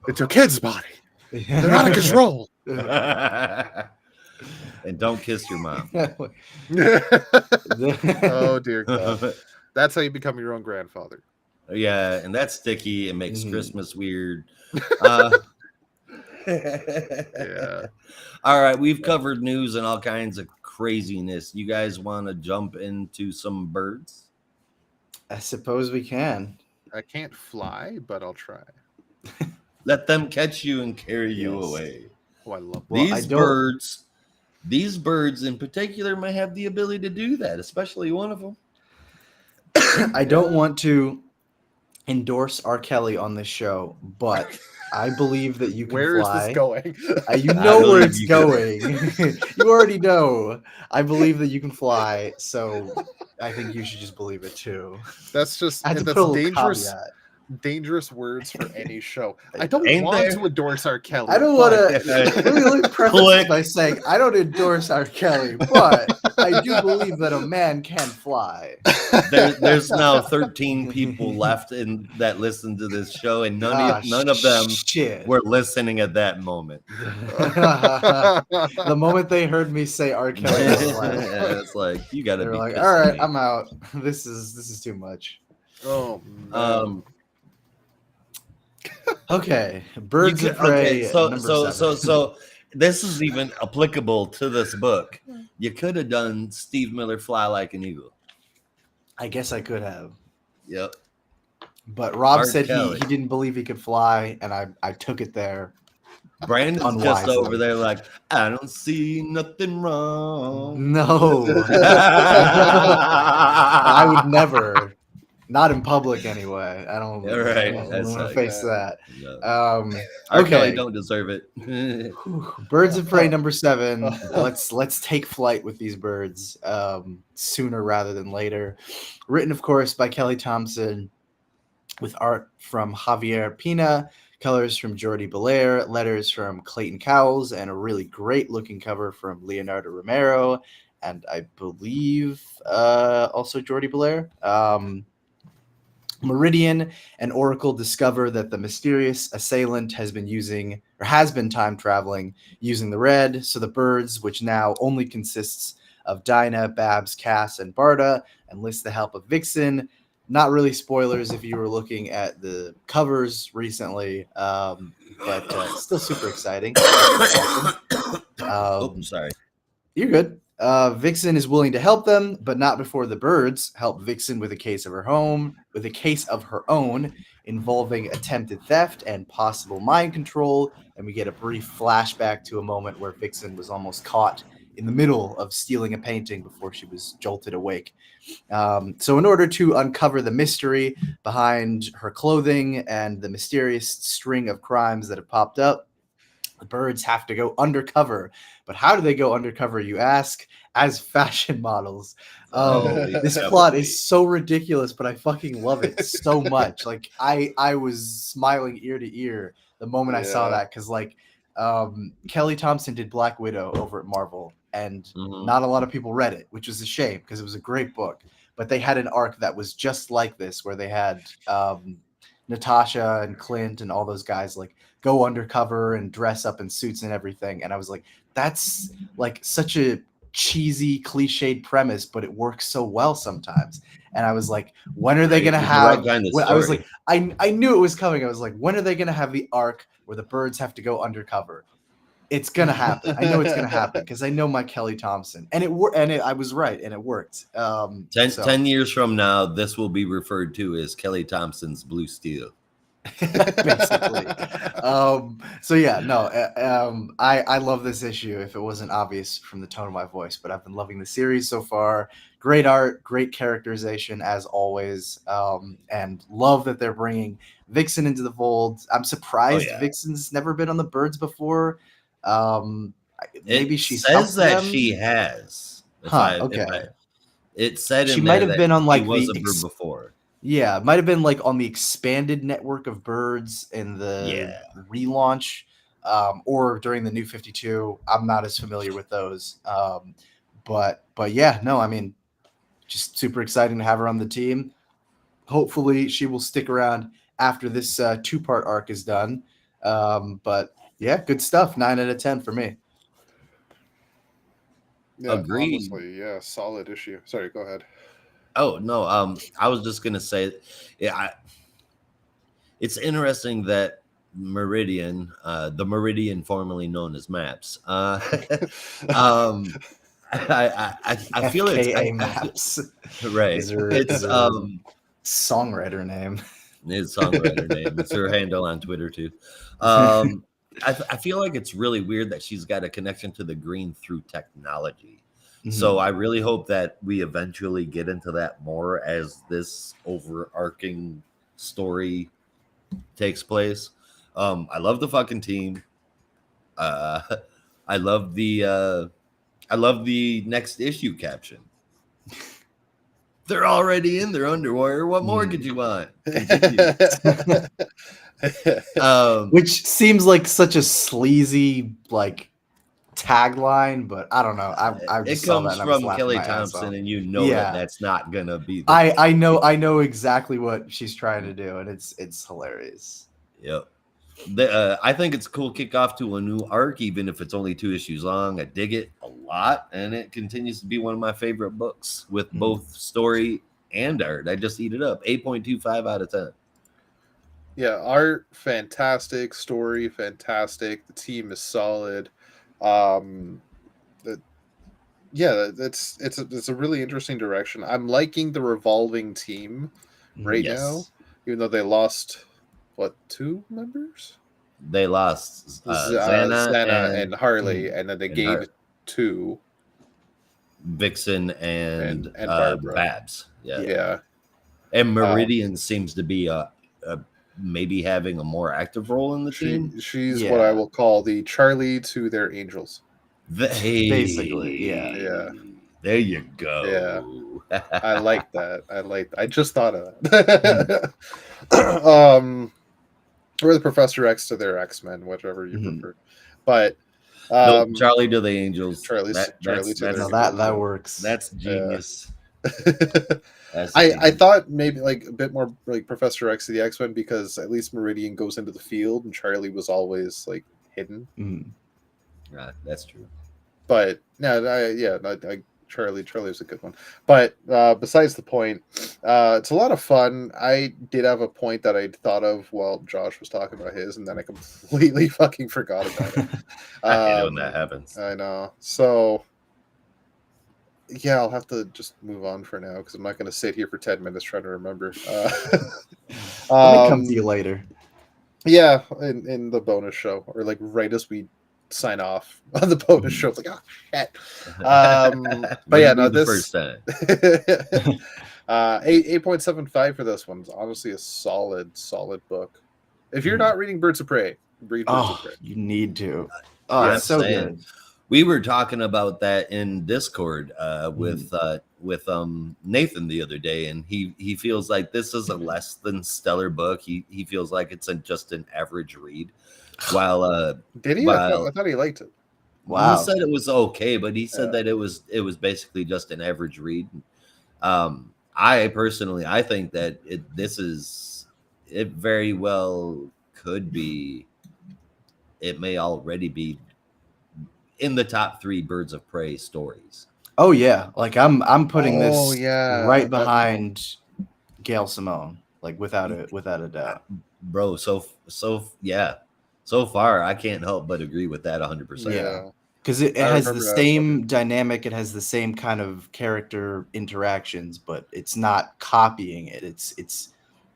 It's your kid's body. They're out of control. And don't kiss your mom. Oh dear God. That's how you become your own grandfather. Yeah, and that's sticky. It makes Mhm. Christmas weird. Yeah. All right, we've covered news and all kinds of craziness. You guys want to jump into some birds? I suppose we can. I can't fly, but I'll try. Let them catch you and carry you Yes. away. Oh, I love Well, I don't- These birds in particular may have the ability to do that, especially one of them. I don't want to endorse R. Kelly on this show, but I believe that you can Where is fly. this going? You I know where believe it's you can. going. You already know. I believe that you can fly, so I think you should just believe it too. That's just I had to that's put a little dangerous. caveat. Dangerous words for any show. I don't Ain't want there? to endorse R. Kelly. I don't want but- to. Let me preface Click. this by saying I don't endorse R. Kelly, but I do believe that a man can fly. There's now 13 people left that listen to this show, and none of them shit. were listening at that moment. The moment they heard me say R. Kelly, I was like, It's like, you gotta they're be like, pissed all at right, me. I'm out. This is too much. Oh man. Okay, Birds of Prey. so number 7. so this is even applicable to this book. You could have done Steve Miller Fly Like an Eagle. I guess I could have, Yep. but Rob R. said he Kelly. didn't believe he could fly, and I took it there. Brandon's just Unwisely. over there like, I don't see nothing wrong. No, I would never. Not in public, anyway. I don't. Yeah, right. I don't That's want to like face that. that. No. R. Kelly Okay. don't deserve it. Whew. Birds of Prey number 7. Let's take flight with these birds sooner rather than later. Written, of course, by Kelly Thompson, with art from Javier Pina, colors from Jordi Belair, letters from Clayton Cowles, and a really great looking cover from Leonardo Romero, and I believe also Jordi Belair. Meridian and Oracle discover that the mysterious assailant has been time traveling using the red. So the birds, which now only consists of Dinah, Babs, Cass, and Barda, enlist the help of Vixen. Not really spoilers if you were looking at the covers recently, but still super exciting. Awesome. Sorry. You're good. Vixen is willing to help them, but not before the birds help Vixen with a case of her own, involving attempted theft and possible mind control. And we get a brief flashback to a moment where Vixen was almost caught in the middle of stealing a painting before she was jolted awake. So in order to uncover the mystery behind her clothing and the mysterious string of crimes that have popped up, the birds have to go undercover. But how do they go undercover, you ask? As fashion models. This plot is so ridiculous, but I fucking love it so much. Like I was smiling ear to ear the moment I saw that, because like Kelly Thompson did Black Widow over at Marvel, and not a lot of people read it, which was a shame because it was a great book. But they had an arc that was just like this, where they had Natasha and Clint and all those guys like go undercover and dress up in suits and everything. And I was like, that's like such a cheesy, cliched premise, but it works so well sometimes. And I was like, when are they going to have? I was like, I knew it was coming. I was like, when are they going to have the arc where the birds have to go undercover? It's gonna happen. I know it's gonna happen because I know my Kelly Thompson, and I was right, and it worked. 10 years from now, this will be referred to as Kelly Thompson's Blue Steel. Basically. So yeah, no, I love this issue. If it wasn't obvious from the tone of my voice, but I've been loving the series so far. Great art, great characterization as always, and love that they're bringing Vixen into the fold. I'm surprised Vixen's never been on the birds before. Maybe she says that she has. It said she might have been on like was a bird before. Yeah, it might have been like on the expanded network of birds in the relaunch, or during the New 52. I'm not as familiar with those, but yeah, no, I mean, just super exciting to have her on the team. Hopefully, she will stick around after this 2-part arc is done. But yeah, good stuff. 9 out of 10 for me. Yeah, Agreed. Honestly, yeah, solid issue. Sorry, go ahead. Oh no, I was just gonna say, it's interesting that Meridian, the Meridian formerly known as Maps, I feel FKA Maps, right. It's It's songwriter name. His songwriter name. It's her handle on Twitter too. I feel like it's really weird that she's got a connection to the green through technology. So I really hope that we eventually get into that more as this overarching story takes place. I love the fucking team. Uh, I love the next issue caption. They're already in their underwear. What more could you want? Continue. Which seems like such a sleazy like tagline, but I don't know. I It just saw that comes and I was from laughing Kelly my ass Thompson, off. and you know Yeah. that's not gonna be. The I know exactly what she's trying to do, and it's hilarious. Yep. I think it's a cool kickoff to a new arc, even if it's only 2 issues long. I dig it a lot, and it continues to be one of my favorite books with both story and art. I just eat it up. 8.25 out of 10. Yeah, art fantastic, story fantastic. The team is solid. It's a really interesting direction. I'm liking the revolving team right now, even though they lost 2 members? They lost Xana and Harley, and then they gained 2. Vixen and Barbara. Babs. Yeah. And Meridian seems to be maybe having a more active role in the team. She's what I will call the Charlie to their Angels. Basically, yeah. There you go. Yeah. I like that. I just thought of that. Or the Professor X to their X-Men, whichever you prefer. But nope, Charlie to the Angels. Charlie to their Angels. That works. That's genius. I thought maybe like a bit more like Professor X to the X-Men, because at least Meridian goes into the field and Charlie was always like hidden. That's true. But Charlie was a good one. But besides the point, it's a lot of fun. I did have a point that I'd thought of while Josh was talking about his, and then I completely fucking forgot about it. I hate when that happens. I know. So yeah, I'll have to just move on for now, because I'm not going to sit here for 10 minutes trying to remember. Let me come to you later. Yeah, in the bonus show, or like right as we sign off on the bonus show. It's like, oh shit. But yeah, no, this first time. 8.75 for this one's honestly a solid book. If you're not reading Birds of Prey, read Birds of Prey. You need to. Oh, it's so good. We were talking about that in Discord with Nathan the other day, and he feels like this is a less than stellar book. He feels like it's just an average read. While did he? I thought he liked it. Wow. He said it was okay, but he said that it was basically just an average read. I personally think that it very well could be. It may already be in the top 3 Birds of Prey stories. Oh yeah, like I'm putting this right definitely behind Gail Simone, like without a doubt, bro. So far I can't help but agree with that 100%. Yeah, because it has the same dynamic, it has the same kind of character interactions, but it's not copying it.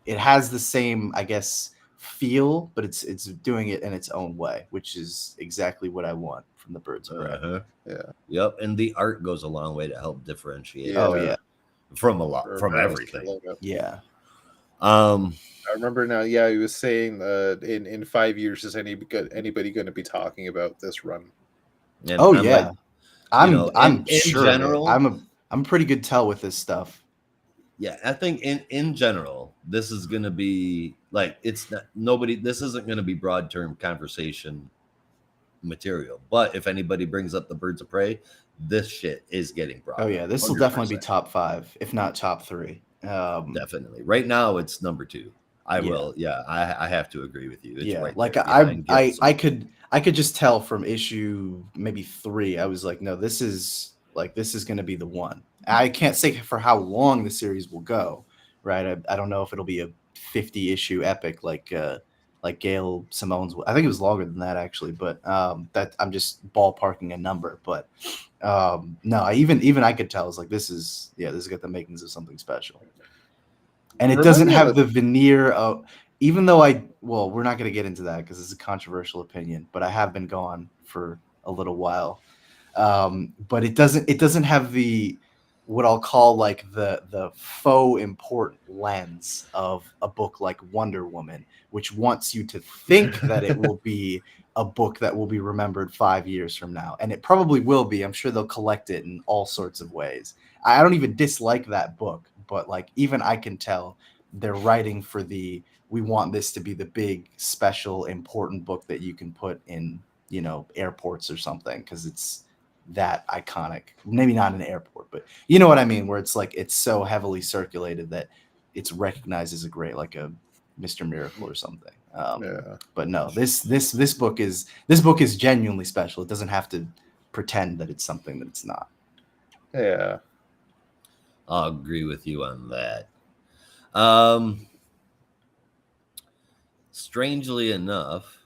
It has the same, I guess, feel, but it's doing it in its own way, which is exactly what I want from the Birds of Prey. Yep, and the art goes a long way to help differentiate. From everything. Yeah. I remember now. Yeah, he was saying in 5 years, is anybody going to be talking about this run? And I'm in sure. General, I'm a pretty good tell with this stuff. Yeah, I think in general, this is going to be like this isn't going to be broad term conversation material. But if anybody brings up the Birds of Prey, this shit is getting brought. Oh yeah, this will definitely be top 5, if not top 3. Definitely. Right now, it's number 2. I have to agree with you. It's right like I could just tell from issue maybe 3. I was like, no, this is going to be the one. I can't say for how long the series will go, right? I don't know if it'll be a 50 issue epic like Gail Simone's. I think it was longer than that actually, but that I'm just ballparking a number. But no, even I could tell it's like this is got the makings of something special. and it Remind doesn't me of have the veneer of, even though we're not going to get into that because it's a controversial opinion, but I have been gone for a little while. But it doesn't have the, what I'll call like the faux important lens of a book like Wonder Woman, which wants you to think that it will be a book that will be remembered 5 years from now, and it probably will be. I'm sure they'll collect it in all sorts of ways. I don't even dislike that book, but like even I can tell they're writing for the, we want this to be the big special important book that you can put in, airports or something, because it's that iconic. Maybe not an airport, but you know what I mean, where it's like it's so heavily circulated that it's recognized as a great, like a Mr. Miracle or something. Yeah. But no, this book is genuinely special. It doesn't have to pretend that it's something that it's not. Yeah. I'll agree with you on that. Strangely enough,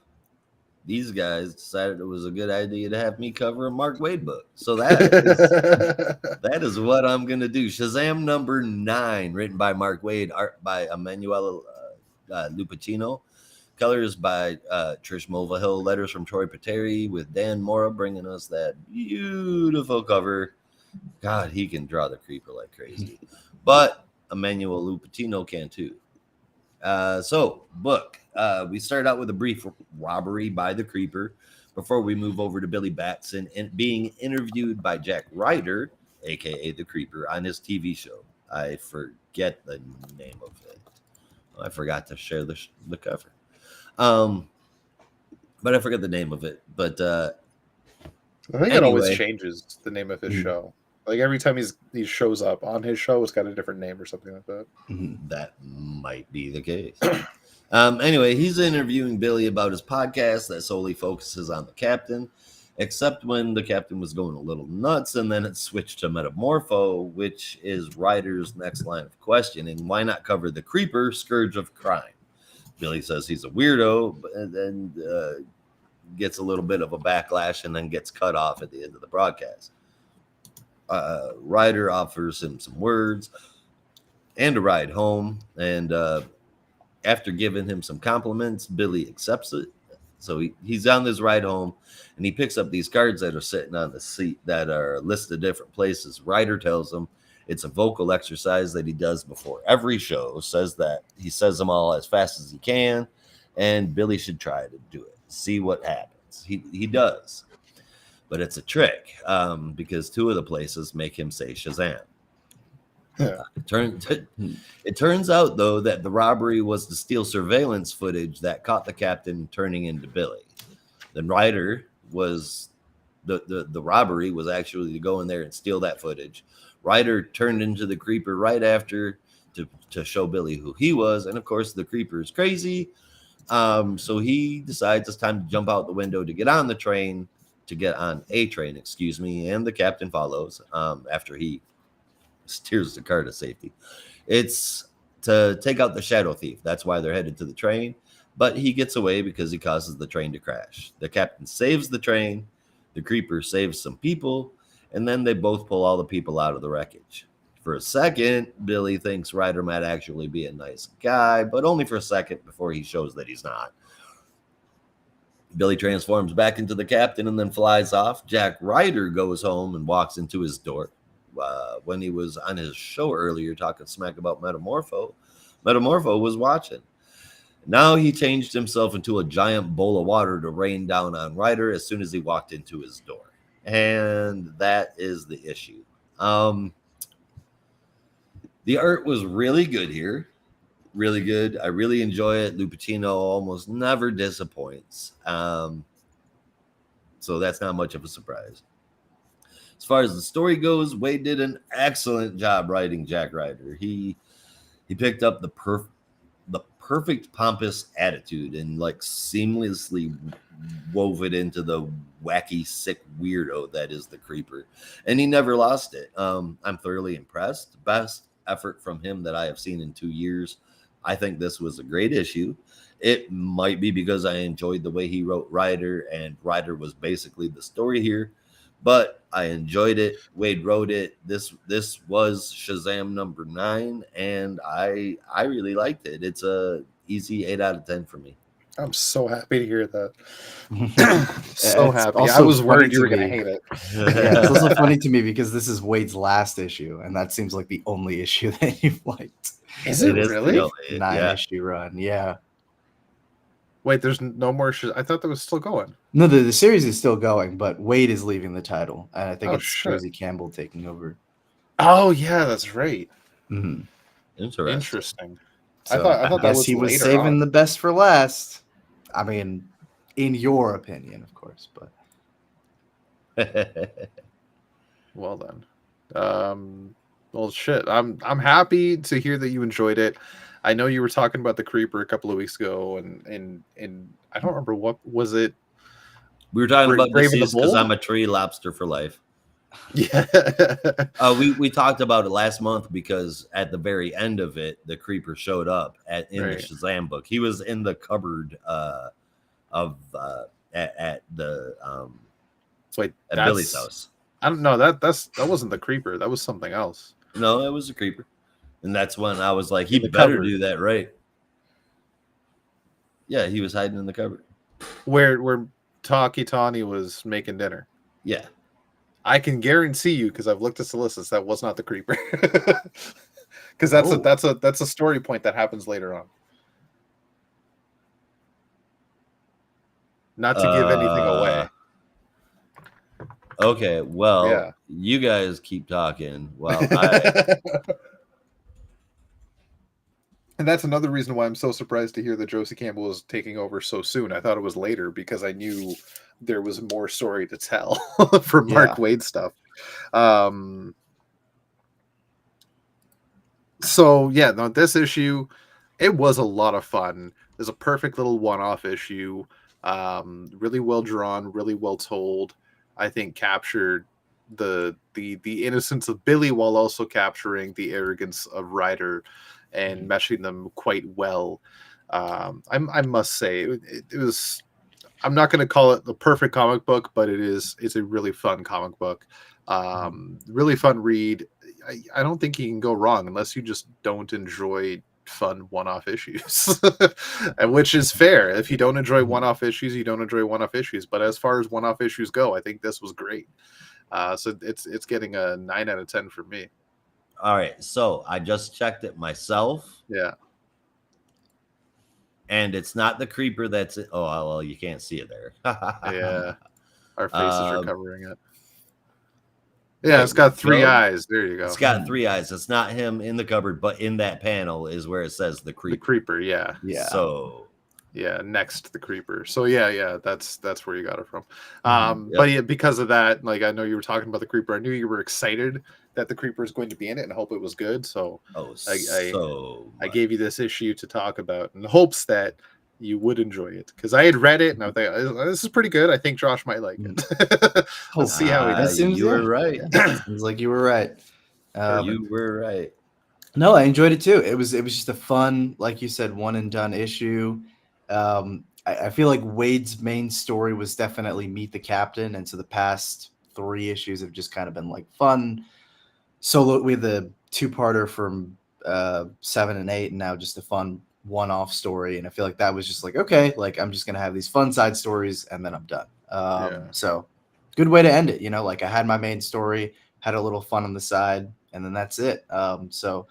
these guys decided it was a good idea to have me cover a Mark Waid book. So that is what I'm going to do. Shazam number 9, written by Mark Waid, art by Emanuele Lupacino, colors by Trish Mulvihill, letters from Troy Pateri, with Dan Mora bringing us that beautiful cover. God, he can draw the creeper like crazy. But Emanuele Lupacino can too. So, book. We start out with a brief robbery by the creeper before we move over to Billy Batson and being interviewed by Jack Ryder, aka the creeper, on his TV show. I forget the name of it. I forgot to share the cover. But I forget the name of it. But I think it always changes the name of his show. Like every time he shows up on his show, it's got a different name or something like that. That might be the case. Anyway, he's interviewing Billy about his podcast that solely focuses on the captain, except when the captain was going a little nuts, and then it switched to Metamorpho, which is Ryder's next line of questioning. Why not cover the creeper, scourge of crime? Billy says he's a weirdo, and then gets a little bit of a backlash and then gets cut off at the end of the broadcast. Ryder offers him some words and a ride home, and after giving him some compliments, Billy accepts it. So he's on this ride home, and he picks up these cards that are sitting on the seat that are listed different places. Ryder tells him it's a vocal exercise that he does before every show, says that he says them all as fast as he can, and Billy should try to do it, see what happens. He does. But it's a trick because 2 of the places make him say Shazam. Yeah. It turns out, though, that the robbery was to steal surveillance footage that caught the captain turning into Billy. Then Ryder was the robbery was actually to go in there and steal that footage. Ryder turned into the creeper right after to show Billy who he was, and of course the creeper is crazy. So he decides it's time to jump out the window to get on the train. To get on a train, excuse me, and the captain follows after he steers the car to safety. It's to take out the shadow thief. That's why they're headed to the train, but he gets away because he causes the train to crash. The captain saves the train, the creeper saves some people, and then they both pull all the people out of the wreckage. For a second, Billy thinks Ryder might actually be a nice guy, but only for a second before he shows that he's not. Billy transforms back into the captain and then flies off. Jack Ryder goes home and walks into his door. When he was on his show earlier talking smack about Metamorpho was watching. Now he changed himself into a giant bowl of water to rain down on Ryder as soon as he walked into his door. And that is the issue. The art was really good here. Really good. I really enjoy it. Lupacino almost never disappoints. So that's not much of a surprise. As far as the story goes, Waid did an excellent job writing Jack Ryder. He picked up the perfect pompous attitude and like seamlessly wove it into the wacky, sick weirdo that is the creeper. And he never lost it. I'm thoroughly impressed. Best effort from him that I have seen in 2 years. I think this was a great issue. It might be because I enjoyed the way he wrote Ryder, and Ryder was basically the story here. but I enjoyed it. Wade wrote it. This was Shazam number 9, and I really liked it. It's a easy 8 out of 10 for me. I'm so happy to hear that. So It's happy. I also was funny worried you to were going to me. hate it. Yeah, it's also funny to me because this is Wade's last issue, and that seems like the only issue that you've liked. Is it is really? the only- 9 issue run, yeah. Wait, there's no more. I thought that was still going. No, the series is still going, but Wade is leaving the title, and I think Oh, it's shit. Josie Campbell taking over. Oh yeah, that's right. Mhm. Interesting. So I thought that guess was he was later saving on. the best for last. I mean, in your opinion, of course, but Well then, well shit. I'm happy to hear that you enjoyed it. I know you were talking about the Creeper a couple of weeks ago, and I don't remember what was it. We were talking about Brave and the deceased because Bold? I'm a tree lobster for life. Yeah. We talked about it last month because at the very end of it, the Creeper showed up in the Right. Shazam book. He was in the cupboard of at the Wait, at Billy's house. I don't know. That wasn't the Creeper. That was something else. No, it was a Creeper, and that's when I was like, he In the better cupboard. do that right. Yeah, he was hiding in the cupboard. Where Taki Tani was making dinner. Yeah. I can guarantee you, because I've looked at solicits, that was not the Creeper. Because that's a story point that happens later on. Not to give anything away. Okay, well, Yeah. you guys keep talking while I. And that's another reason why I'm so surprised to hear that Josie Campbell was taking over so soon. I thought it was later because I knew there was more story to tell for Mark Waid stuff. So yeah, no, this issue, it was a lot of fun. It's a perfect little one-off issue. Really well drawn, really well told. I think captured the innocence of Billy while also capturing the arrogance of Ryder and meshing them quite well. I must say it was. I'm not going to call it the perfect comic book, but it's a really fun comic book. Really fun read. I don't think you can go wrong unless you just don't enjoy fun one-off issues, and which is fair. If you don't enjoy one-off issues, you don't enjoy one-off issues. But as far as one-off issues go, I think this was great. So it's getting a 9 out of 10 for me. All right, so I just checked it myself. Yeah. And it's not the Creeper that's it. Oh, well, you can't see it there. Yeah. Our faces are covering it. Yeah, it's got 3 eyes. There you go. It's got 3 eyes. It's not him in the cupboard, but in that panel is where it says the Creeper. The Creeper, yeah. So yeah, next to the Creeper. So yeah, that's where you got it from. But yeah, because of that, like I know you were talking about the Creeper. I knew you were excited that the Creeper is going to be in it and hope it was good. So I gave you this issue to talk about in hopes that you would enjoy it, because I had read it and I thought this is pretty good. I think Josh might like it. Let's see how he does. You were right. Seems like you were right. You were right. No, I enjoyed it too. It was just a fun, like you said, one and done issue. I feel like Wade's main story was definitely meet the captain, and so the past 3 issues have just kind of been like fun solo with a 2-parter from 7 and 8, and now just a fun one-off story. And I feel like that was just like, okay, like I'm just gonna have these fun side stories and then I'm done. So good way to end it, like I had my main story, had a little fun on the side, and then that's it. So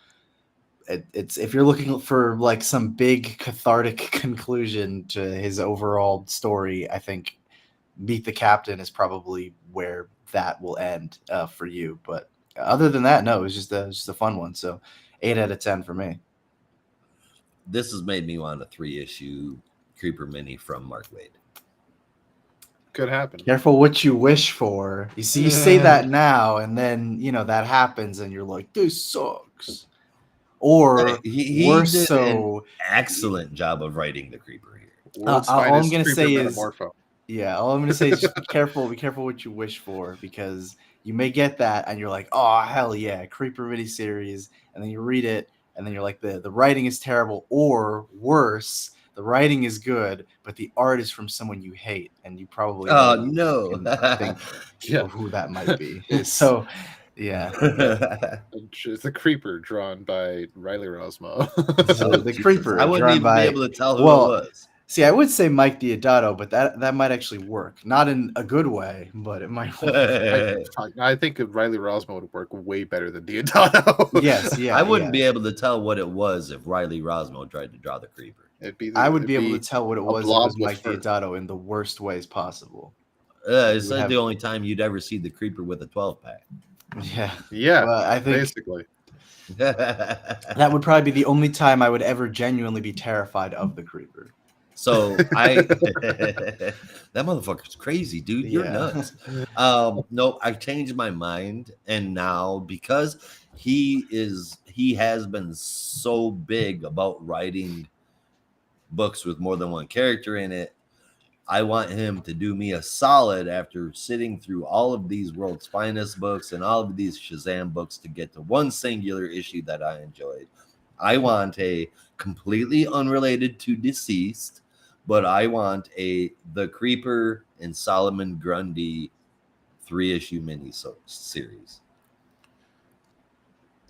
it's if you're looking for like some big cathartic conclusion to his overall story, I think Meet the Captain is probably where that will end for you. But other than that, no, it was just a fun one. So 8 out of 10 for me. This has made me want a 3-issue Creeper mini from Mark Waid. Could happen. Careful what you wish for. You see, you say that now, and then that happens, and you're like, "This sucks." Or he worse, did so an excellent job of writing the Creeper here. all I'm gonna say is, Metamorpho. all I'm gonna say is, just be careful what you wish for, because you may get that, and you're like, "Oh hell yeah, Creeper miniseries," and then you read it, and then you're like, the writing is terrible, or worse, the writing is good, but the art is from someone you hate, and you probably Oh already no. can think Yeah, who that might be. it's So, yeah, it's the Creeper drawn by Riley Rosmo. Oh, the Jesus. Creeper I wouldn't drawn even be by. able to tell who Well, it was. see, I would say Mike Diodato, but that might actually work. Not in a good way, but it might work. I think Riley Rosmo would work way better than Diodato. Yes, yeah, I wouldn't yeah. be able to tell what it was if Riley Rosmo tried to draw the Creeper. I would it'd be able to tell what it was if it blob was with Mike fur. Diodato in the worst ways possible. It's would have- the only time you'd ever see the Creeper with a 12-pack. Yeah, Yeah, but I think basically. that would probably be the only time I would ever genuinely be terrified of the Creeper. So that motherfucker's crazy, dude. You're Yeah. nuts. No, I changed my mind, and now because he has been so big about writing books with more than one character in it. I want him to do me a solid after sitting through all of these World's Finest books and all of these Shazam books to get to one singular issue that I enjoyed. I want a completely unrelated to Deceased, but I want the Creeper and Solomon Grundy 3-issue mini series.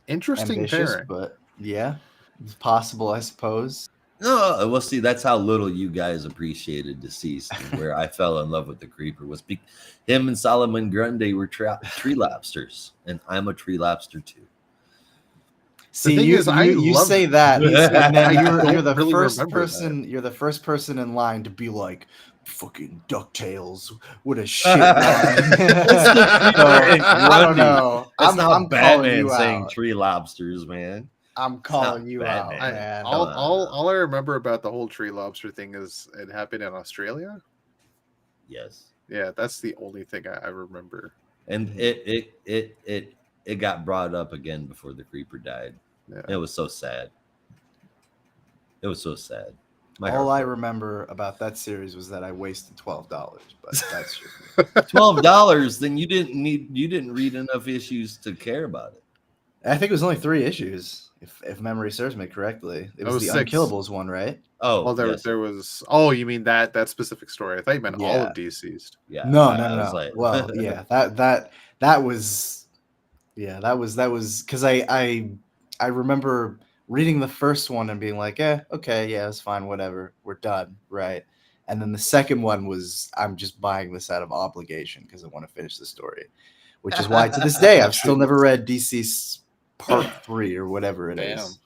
Interesting Ambitious, pairing. but yeah, it's possible, I suppose. No, well, see, that's how little you guys appreciated Deceased, and where I fell in love with the Creeper was him and Solomon Grundy were tree lobsters, and I'm a tree lobster too. See, thing you is, I you love say it. that, and I then don't you're the really first remember person. You're the first person in line to be like, "Fucking Ducktales, what a shit line." So, I don't know. That's I'm not calling Batman you saying out. tree lobsters, man. I'm calling you out, Batman. man. All I remember about the whole tree lobster thing is it happened in Australia. Yes, Yeah, that's the only thing I remember. and it got brought up again before the Creeper died. Yeah. It was so sad. It was so sad. My All heart I broke. remember about that series was that I wasted $12, but that's just $12. Then you didn't read enough issues to care about it. I think it was only 3 issues, if memory serves me correctly. It was was the 6. Unkillables one, right? Oh, Well, yes. there was. Oh, you mean that specific story? I thought you meant all of Deceased. Yeah. No, I no. was like- Well, yeah, that was, yeah, that was because I remember reading the first one and being like, okay, yeah, it's fine, whatever, we're done, right? And then the second one was, I'm just buying this out of obligation because I want to finish the story, which is why to this day I've still never read DC's Part 3 or whatever it is.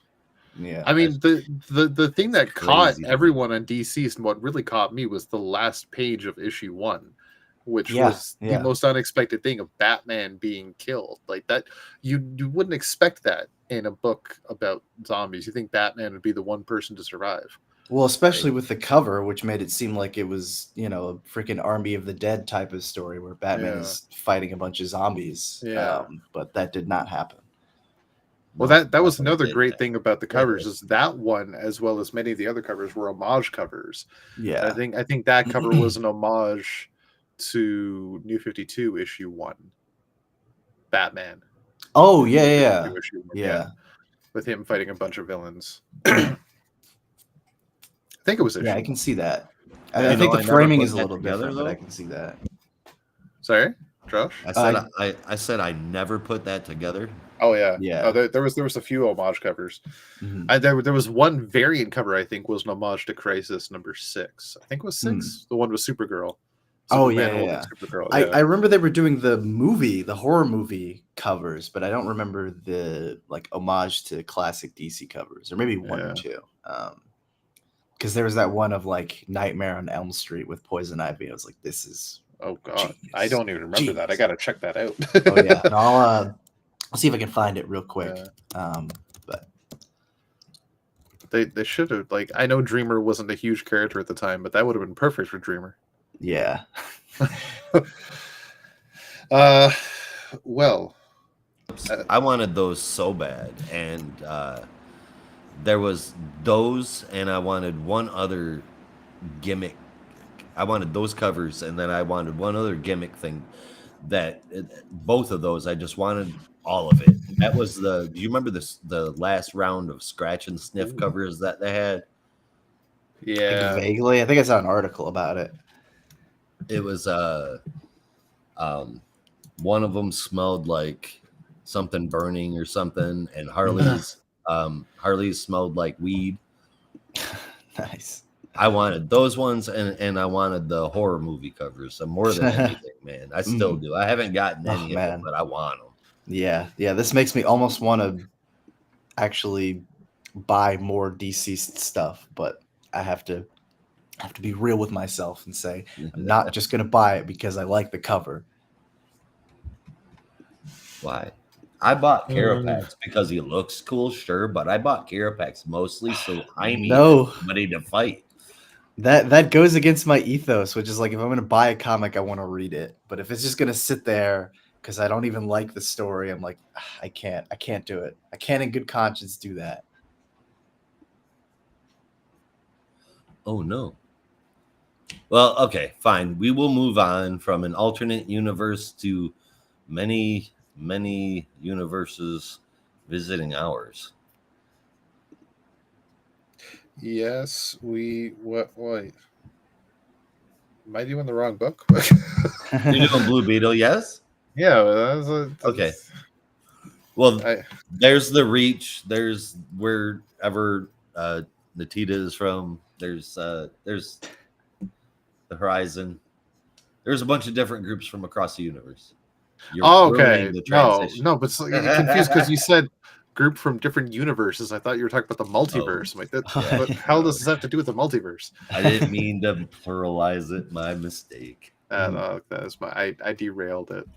Yeah, I mean, the thing that caught crazy. everyone on DC and what really caught me was the last page of issue 1, which was the most unexpected thing of Batman being killed. Like that, you wouldn't expect that in a book about zombies. You think Batman would be the one person to survive. Well, especially with the cover, which made it seem like it was, a freaking Army of the Dead type of story where Batman is fighting a bunch of zombies. Yeah. But that did not happen. Well, that was another great thing about the covers is that one, as well as many of the other covers, were homage covers. Yeah, I think that cover was an homage to New 52 issue 1, Batman. Oh yeah. With him fighting a bunch of villains. I think it was issue. Yeah, I can see that. Yeah, I think the I never framing put is a that little together, different, but I though. can see that. Sorry, Josh. I said I never put that together. Oh yeah, Yeah. Oh, there was a few homage covers. Mhm. There was one variant cover I think was an homage to Crisis number 6. I think it was 6. The one with Supergirl. Oh, Superman yeah, holding yeah. Supergirl. I remember they were doing the horror movie covers, but I don't remember the homage to classic DC covers, or maybe one or two. Because there was that one of Nightmare on Elm Street with Poison Ivy. I was like, this is. Oh god, Jeez. I don't even remember that. I gotta check that out. Oh yeah, and I'll see if I can find it real quick. But they should have I know Dreamer wasn't a huge character at the time, but that would have been perfect for Dreamer. yeah, Well, I wanted those so bad, and there was those, and I wanted one other gimmick. I wanted those covers, and then I wanted one other gimmick thing. Both of those, I just wanted all of it. That was do you remember the last round of scratch and sniff covers that they had? Yeah. Vaguely, I think I saw an article about it. It was one of them smelled like something burning or something, and Harley's smelled like weed. Nice. I wanted those ones, and I wanted the horror movie covers. So more than anything, man, I still do. I haven't gotten Oh, any of them, man. but I want them. Yeah. This makes me almost want to actually buy more DC stuff, but I have to be real with myself and say I'm not just gonna buy it because I like the cover. Why? I bought Carapax because he looks cool, sure, but I bought Carapax mostly so I No. needed somebody to fight. That goes against my ethos, which is like if I'm gonna buy a comic, I want to read it. But if it's just gonna sit there because I don't even like the story, I'm like, I can't do it. I can't in good conscience do that. Oh no. Well, okay, fine. We will move on from an alternate universe to many, many universes visiting ours. Yes, what? Wait, am I doing the wrong book? You're doing Blue Beetle, yes? Yeah. Okay. Well, I, there's the Reach. There's wherever Natita is from. There's the Horizon. There's a bunch of different groups from across the universe. You're okay. ruining the No, transition. but you're confused because you said group from different universes. I thought you were talking about the multiverse. I'm like, yeah. what the hell does this have to do with the multiverse? I didn't mean to pluralize it. My mistake. No, that is I derailed it.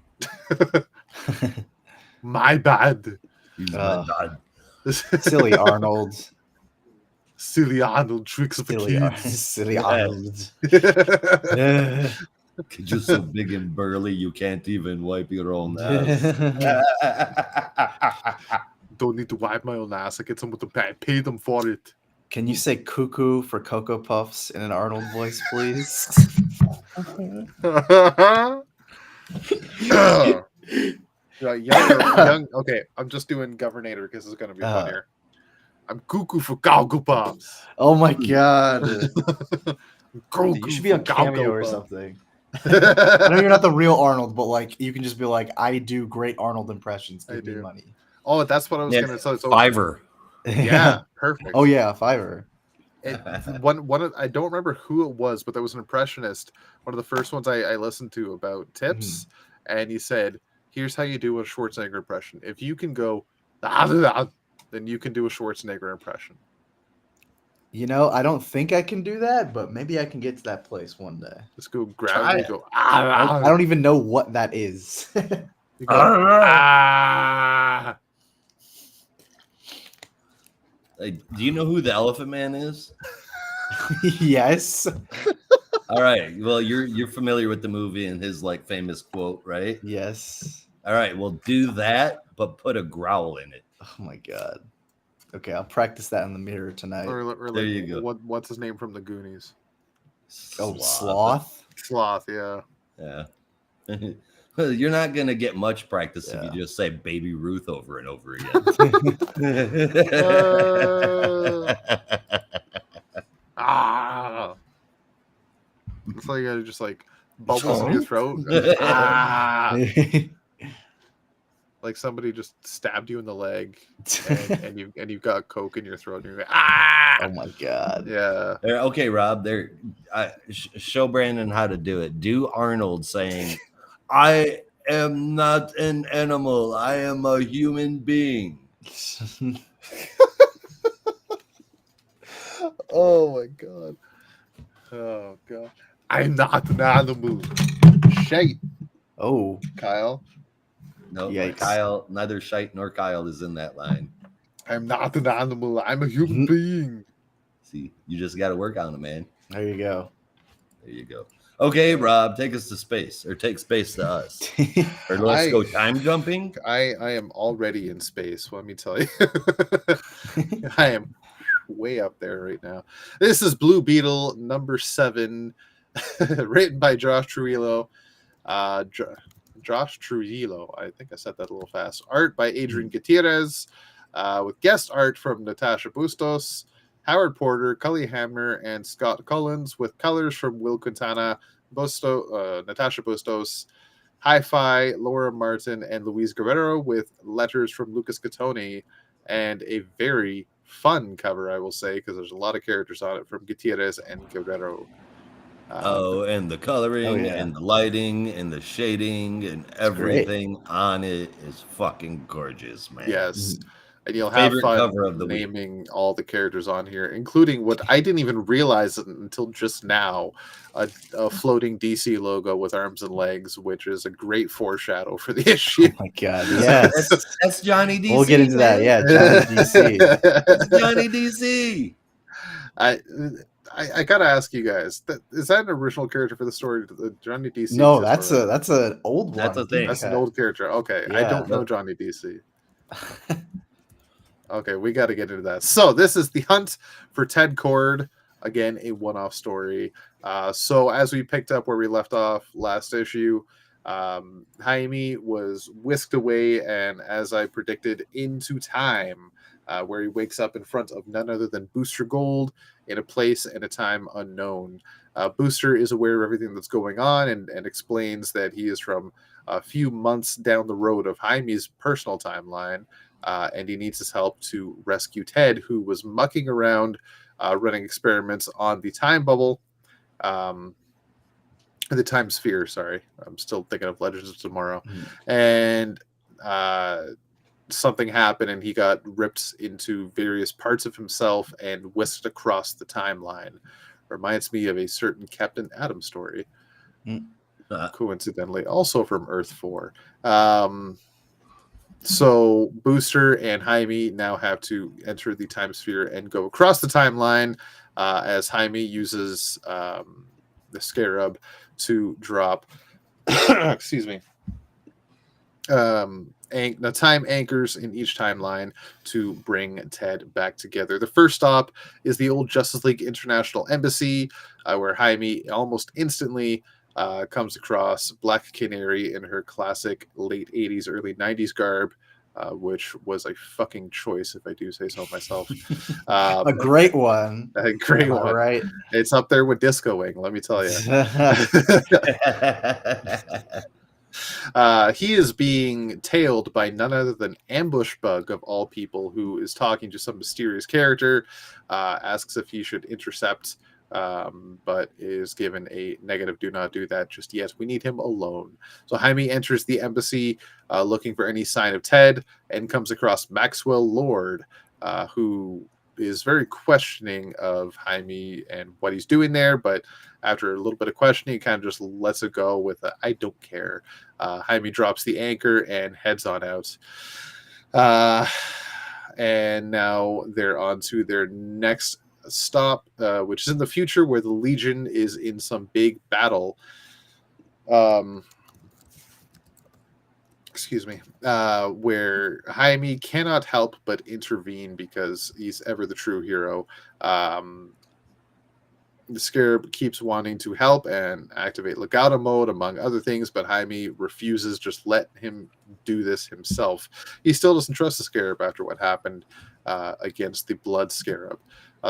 My bad. He's my dad. Silly Arnold. Silly Arnold tricks of the kids. Silly Arnold. You're just so big and burly, you can't even wipe your own ass. Don't need to wipe my own ass. I get some with the pay. Pay them for it. Can you say cuckoo for Cocoa Puffs in an Arnold voice, please? young. Okay, I'm just doing Governator because it's gonna be funnier. I'm cuckoo for Cocoa Puffs. Oh my god! You You should be on Cameo or something. I know you're not the real Arnold, but like you can just be like, I do great Arnold impressions. Give me money. Oh, that's what I was gonna say. So, Fiverr. Yeah, perfect. Oh yeah, Fiverr. One I don't remember who it was, but there was an impressionist. One of the first ones I listened to about tips, and he said, "Here's how you do a Schwarzenegger impression. If you can go, then you can do a Schwarzenegger impression." You know, I don't think I can do that, but maybe I can get to that place one day. Just go grab it. Go. I don't even know what that is. You go, Like, do you know who the Elephant Man is? Yes. All right. Well, you're familiar with the movie and his like famous quote, right? Yes. All right. Well, do that, but put a growl in it. Oh my god. Okay, I'll practice that in the mirror tonight. or There you go. What's his name from the Goonies? Oh, Sloth? Sloth. Yeah. Yeah. Well, you're not gonna get much practice if Yeah. you just say Baby Ruth over and over again. It's like you gotta just like bubbles in your throat. Like somebody just stabbed you in the leg, and you've got coke in your throat, and you're like, Oh my god. Yeah. Okay, Rob. Show Brandon how to do it. Do Arnold saying, "I am not an animal. I am a human being." Oh my god. Oh god. I'm not an animal. Shite, Oh. Kyle. No, Yikes. Kyle. Neither Shite nor Kyle is in that line. I'm not an animal. I'm a human being. See, you just got to work on it, man. There you go. There you go. Okay, Rob, take us to space, or take space to us, or let's go time jumping. I am already in space. Let me tell you. I am way up there right now. This is Blue Beetle number 7, written by Josh Trujillo. Josh Trujillo. I think I said that a little fast. Art by Adrian Gutierrez, with guest art from Natasha Bustos. Howard Porter, Cully Hamner, and Scott Collins, with colors from Will Quintana, Natasha Bustos, Hi-Fi, Laura Martin, and Luis Guerrero, with letters from Lucas Catoni, and a very fun cover, I will say, because there's a lot of characters on it from Gutierrez and Guerrero. And the coloring yeah. and the lighting and the shading and great. everything on it is fucking gorgeous, man. Yes. And you'll have Favorite fun cover of the week. naming all the characters on here, including what I didn't even realize until just now, a floating DC logo with arms and legs, which is a great foreshadow for the issue. Oh my god, yes. That's Johnny DC. We'll get into that. man. Yeah, Johnny DC. That's Johnny DC. I gotta ask you guys, is that an original character for the story? Johnny DC? No, exists already? that's an old one. That's a thing. That's an old character. Okay, I Yeah. don't know Johnny DC. Okay, we got to get into that. So this is the hunt for Ted Cord. Again, a one-off story. So as we picked up where we left off last issue, Jaime was whisked away, and as I predicted, into time, where he wakes up in front of none other than Booster Gold in a place and a time unknown. Booster is aware of everything that's going on and explains that he is from a few months down the road of Jaime's personal timeline. And he needs his help to rescue Ted, who was mucking around, running experiments on the time bubble, the time sphere. Sorry, I'm still thinking of Legends of Tomorrow, and something happened, and he got ripped into various parts of himself and whisked across the timeline. Reminds me of a certain Captain Atom story, coincidentally, also from Earth 4. So Booster and Jaime now have to enter the time sphere and go across the timeline, as Jaime uses the Scarab to drop excuse me, the time anchors in each timeline to bring Ted back together. The first stop is the old Justice League International Embassy, where Jaime almost instantly comes across Black Canary in her classic late 80s, early 90s garb, which was a fucking choice, if I do say so myself. A great one. A great one. Right. It's up there with Disco Wing, let me tell you. He is being tailed by none other than Ambush Bug, of all people, who is talking to some mysterious character, asks if he should intercept, but is given a negative "do not do that just yet. We need him alone." So Jaime enters the embassy looking for any sign of Ted and comes across Maxwell Lord, who is very questioning of Jaime and what he's doing there, but after a little bit of questioning, he kind of just lets it go with a, "I don't care." Jaime drops the anchor and heads on out. And now they're on to their next stop, which is in the future, where the Legion is in some big battle. Excuse me, where Jaime cannot help but intervene because he's ever the true hero. The Scarab keeps wanting to help and activate Legato mode, among other things, but Jaime refuses. Just let him do this himself. He still doesn't trust the Scarab after what happened against the Blood Scarab.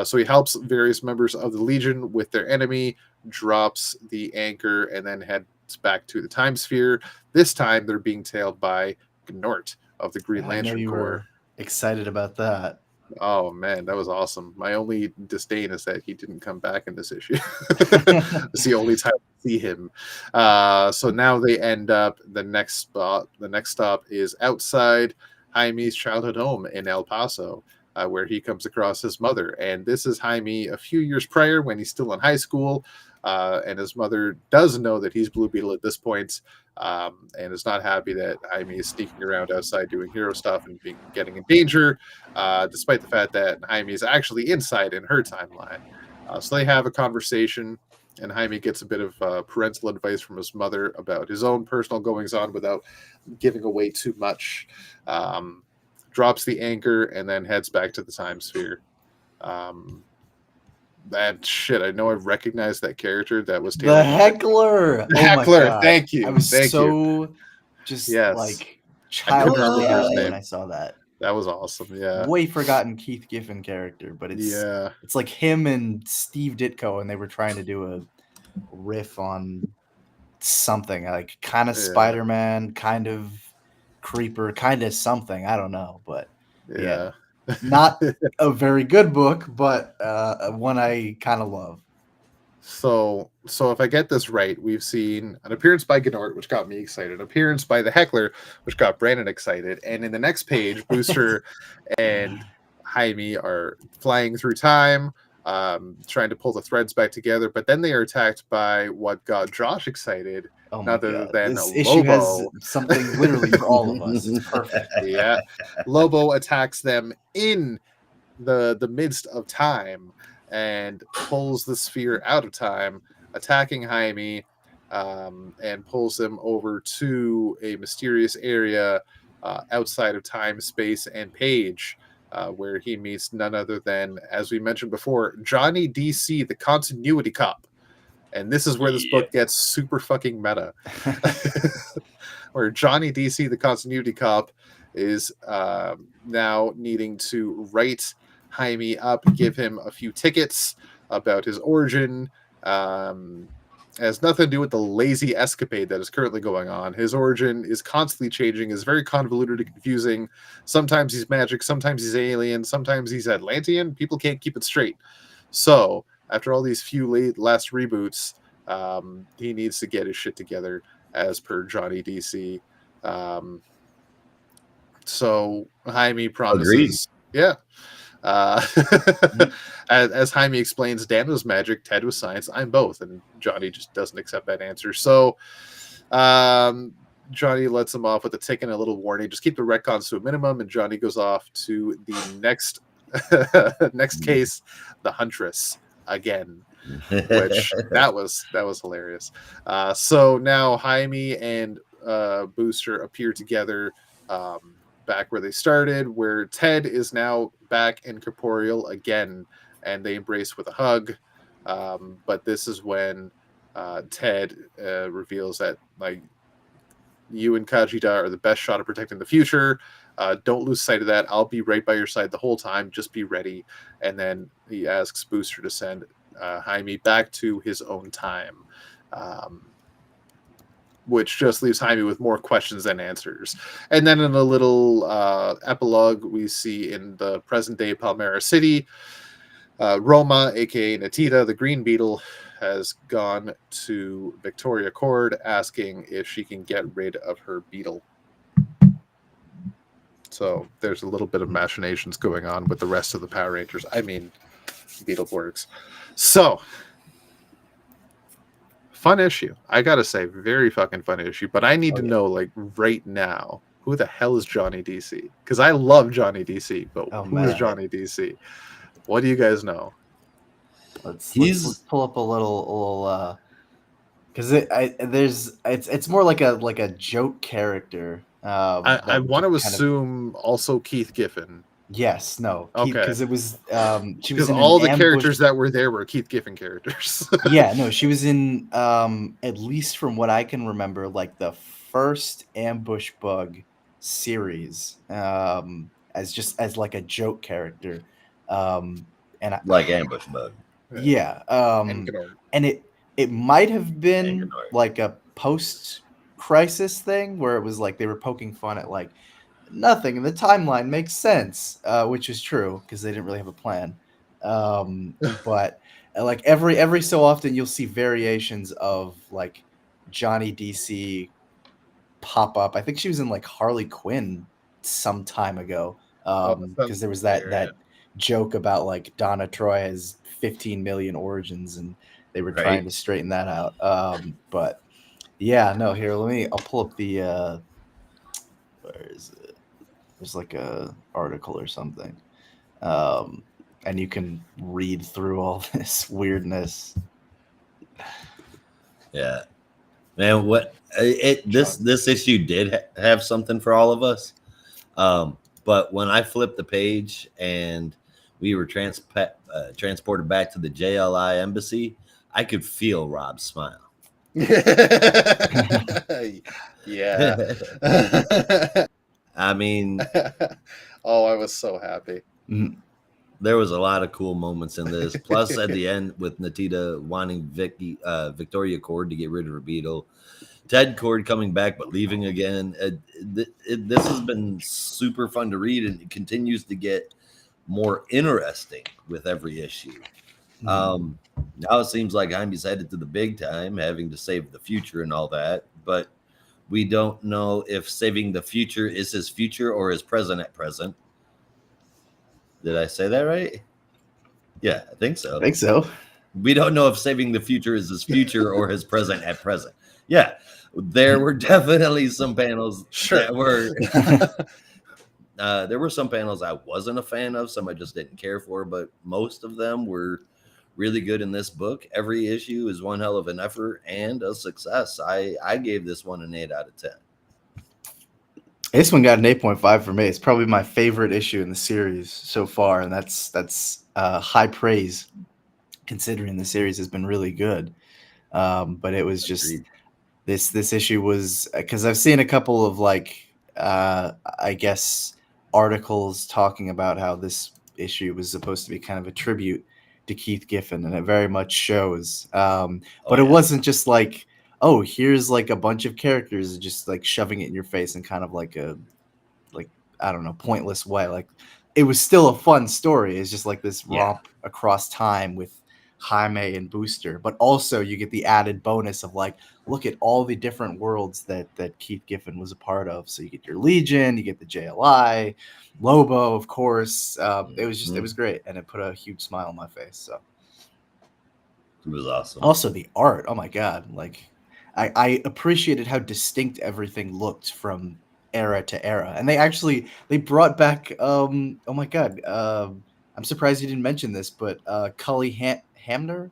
So he helps various members of the Legion with their enemy, drops the anchor, and then heads back to the Time Sphere. This time, they're being tailed by Gnort of the Green Lantern I know you Corps. were excited about that. Oh man, that was awesome. My only disdain is that he didn't come back in this issue. It's the only time I see him. So now they end up the next spot. The next stop is outside Jaime's childhood home in El Paso, where he comes across his mother. And this is Jaime a few years prior, when he's still in high school. And his mother does know that he's Blue Beetle at this point, and is not happy that Jaime is sneaking around outside doing hero stuff and getting in danger, despite the fact that Jaime is actually inside in her timeline. So they have a conversation, and Jaime gets a bit of parental advice from his mother about his own personal goings-on without giving away too much. Drops the anchor and then heads back to the Time Sphere. That shit, I know I've recognized that character. That was The Heckler. The Oh Heckler, my God. thank you. I was Thank so you. just Yes. like I couldn't childlike remember his when name. I saw that. That was awesome. Yeah. way forgotten Keith Giffen character, but Yeah. it's like him and Steve Ditko, and they were trying to do a riff on something like kind of Yeah. Spider-Man, kind of Creeper, kind of something. I don't know, but yeah, not a very good book, but one I kind of love. So if I get this right, we've seen an appearance by Gnort, which got me excited, an appearance by the Heckler, which got Brandon excited, and in the next page, Booster and Jaime are flying through time, trying to pull the threads back together, but then they are attacked by what got Josh excited, Oh my none other god, than this issue has Lobo. something literally for all of us. It's perfect. Yeah, Lobo attacks them in the midst of time and pulls the sphere out of time, attacking Jaime, and pulls him over to a mysterious area outside of time, space, and page, where he meets none other than, as we mentioned before, Johnny DC, the continuity cop. And this is where this book gets super fucking meta. Where Johnny DC, the continuity cop, is now needing to write Jaime up, give him a few tickets about his origin. Has nothing to do with the lazy escapade that is currently going on. His origin is constantly changing, is very convoluted and confusing. Sometimes he's magic, sometimes he's alien, sometimes he's Atlantean. People can't keep it straight. So, after all these few last reboots, he needs to get his shit together, as per Johnny DC. So Jaime promises, yeah. As Jaime explains, Dan was magic, Ted was science, I'm both, and Johnny just doesn't accept that answer. So Johnny lets him off with a tick and a little warning: just keep the retcons to a minimum. And Johnny goes off to the next case, the Huntress again. Which that was hilarious. So now Jaime and Booster appear together back where they started, where Ted is now back incorporeal again, and they embrace with a hug. But this is when Ted reveals that, like, you and Kajita are the best shot at protecting the future. Don't lose sight of that. I'll be right by your side the whole time. Just be ready. And then he asks Booster to send Jaime back to his own time, which just leaves Jaime with more questions than answers. And then in a little epilogue, we see in the present day Palmyra City, Roma, aka Natita, the Green Beetle, has gone to Victoria Cord asking if she can get rid of her beetle. So there's a little bit of machinations going on with the rest of the Power Rangers. I mean, Beetleborgs. So, fun issue. I gotta say, very fucking fun issue. But I need to know, like, right now, who the hell is Johnny DC? Because I love Johnny DC, but who is Johnny DC? What do you guys know? Let's pull up a little because it's more like a joke character. I want to assume also Keith Giffen. Yes, no, okay, because it was she was in all the characters that were there were Keith Giffen characters. Yeah, no, she was in at least from what I can remember, like the first Ambush Bug series, as like a joke character, and like Ambush Bug. Yeah, and it might have been like a post-crisis thing where it was like they were poking fun at like nothing in the timeline makes sense, which is true because they didn't really have a plan. But like every so often you'll see variations of like Johnny DC pop up. I think she was in like Harley Quinn some time ago, because there was that joke about like Donna Troy has 15 million origins and they were trying to straighten that out. But yeah, no, here, I'll pull up the where is it? There's like a article or something. And you can read through all this weirdness. Yeah. Man, this issue did have something for all of us. But when I flipped the page and we were transported back to the JLI embassy, I could feel Rob's smile. Yeah. I mean, Oh, I was so happy. Mhm. there was a lot of cool moments in this. Plus, at the end, with Natita wanting Victoria Cord to get rid of her beetle, Ted Cord coming back but leaving again. This has been super fun to read, and it continues to get more interesting with every issue. Um, Now it seems like Jaime's headed to the big time, having to save the future and all that. But we don't know if saving the future is his future or his present at present. Did I say that right? Yeah, I think I so. think so. We don't know if saving the future is his future or his present at present. Yeah, there were definitely some panels Sure. that were. There were some panels I wasn't a fan of, some I just didn't care for, but most of them were really good in this book. Every issue is one hell of an effort and a success. I gave this one an 8 out of 10. This one got an 8.5 for me. It's probably my favorite issue in the series so far, and that's high praise considering the series has been really good. But it was just Agreed. this issue was because I've seen a couple of I guess articles talking about how this issue was supposed to be kind of a tribute to Keith Giffen, and it very much shows. But it Yeah. wasn't just like, oh, here's like a bunch of characters just like shoving it in your face in kind of like a I don't know, pointless way. Like it was still a fun story. It's just like this Yeah. romp across time with Jaime and Booster, but also you get the added bonus of like, look at all the different worlds that Keith Giffen was a part of. So you get your Legion, you get the JLI, Lobo, of course. It was great, and it put a huge smile on my face. So It was awesome. also the art, oh my god, like I appreciated how distinct everything looked from era to era, and they brought back oh my god, I'm surprised you didn't mention this, but Cully Oh, Hamner,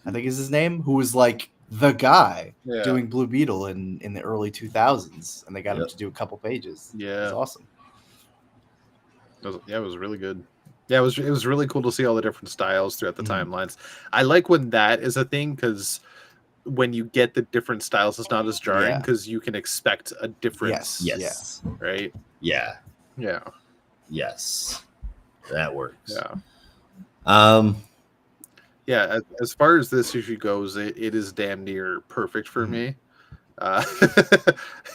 I think is his name, who was like the guy Yeah. doing Blue Beetle in the early 2000s, and they got him Yep. to do a couple pages. It Yeah. was awesome. It was really good. Yeah, it was really cool to see all the different styles throughout the Mhm. timelines. I like when that is a thing because when you get the different styles, it's not as jarring Yeah. because you can expect a difference. yes. Right. Yeah. Yeah. Yes. That works. Yeah. Um, Yeah. As far as this issue goes, it is damn near perfect for Mhm. me. Uh,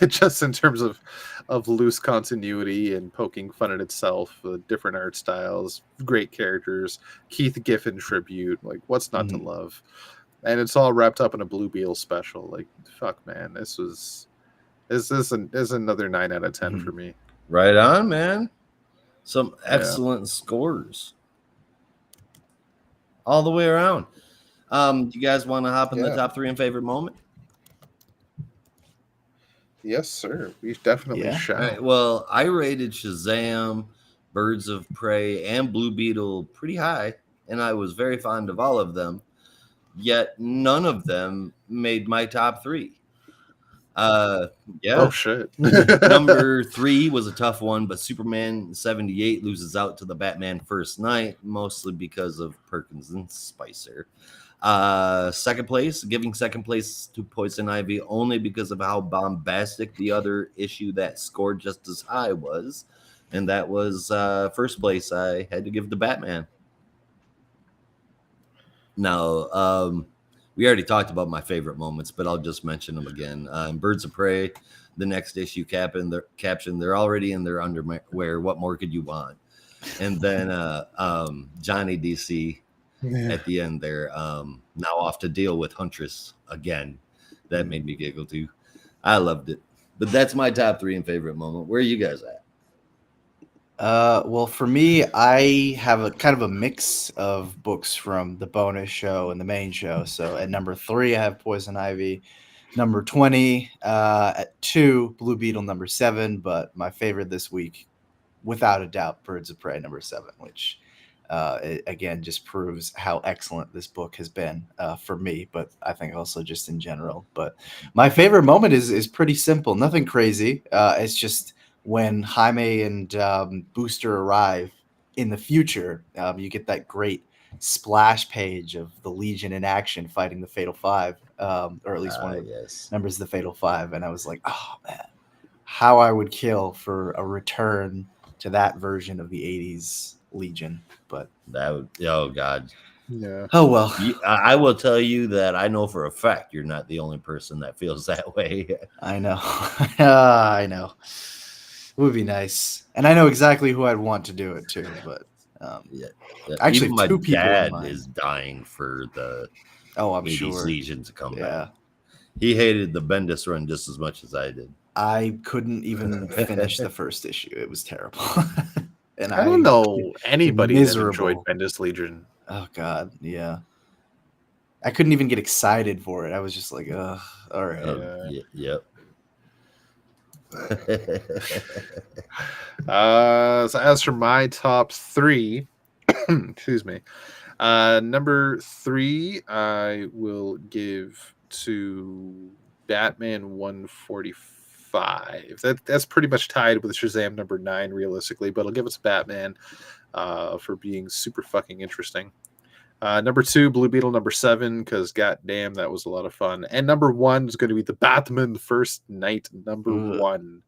just in terms of loose continuity and poking fun at itself, different art styles, great characters, Keith Giffen tribute, like what's not to Mhm. love, and it's all wrapped up in a Blue Beetle special. Like fuck, man, this is another 9 out of 10 Mhm. for me. right on, man. Some Yeah. excellent scores all the way around. You guys want to hop in the Yeah. top 3 and favorite moment? Yes, sir. We definitely Yeah. shall. All right. Well, I rated Shazam, Birds of Prey, and Blue Beetle pretty high, and I was very fond of all of them. Yet none of them made my top 3. Yeah. Oh shit. Number 3 was a tough one, but Superman 78 loses out to the Batman First Night, mostly because of Perkins and Spicer. Second place, giving second place to Poison Ivy only because of how bombastic the other issue that scored just as high was. And that was first place. I had to give the Batman. Now, we already talked about my favorite moments, but I'll just mention them again. Birds of Prey, the next issue caption, they're already in their underwear. What more could you want? And then Johnny DC at the end there, now off to deal with Huntress again. That made me giggle too. I loved it. But that's my top 3 and favorite moment. Where are you guys at? Well, for me, I have a kind of a mix of books from the bonus show and the main show. So at number 3, I have Poison Ivy. Number 20, at 2, Blue Beetle, number 7. But my favorite this week, without a doubt, Birds of Prey, number 7, which it, again just proves how excellent this book has been for me, but I think also just in general. But my favorite moment is pretty simple, nothing crazy. It's just when Jaime and Booster arrive in the future. You get that great splash page of the Legion in action fighting the Fatal Five, or at least one of the Yes. members of the Fatal Five, and I was like, oh man, how I would kill for a return to that version of the '80s Legion. But That would, oh God. Yeah. oh well. I will tell you that I know for a fact you're not the only person that feels that way. I know. I know. It would be nice. And I know exactly who I'd want to do it to, but Yeah. actually Even my two people in dad mind. is dying for the Oh, I'm 80s sure. Legion to come Yeah. back. He hated the Bendis run just as much as I did. I couldn't even finish the first issue. It was terrible. And I don't know anybody that enjoyed miserable. Bendis Legion. Oh God, yeah. I couldn't even get excited for it. I was just like, ugh, all right. Yeah. Yep. So as for my top 3, excuse me. Number 3, I will give to Batman 145. That's pretty much tied with Shazam number 9, realistically, but I'll give it to Batman for being super fucking interesting. Number 2, Blue Beetle number 7, because goddamn, that was a lot of fun. And number 1 is going to be the Batman First Night number Ugh. 1.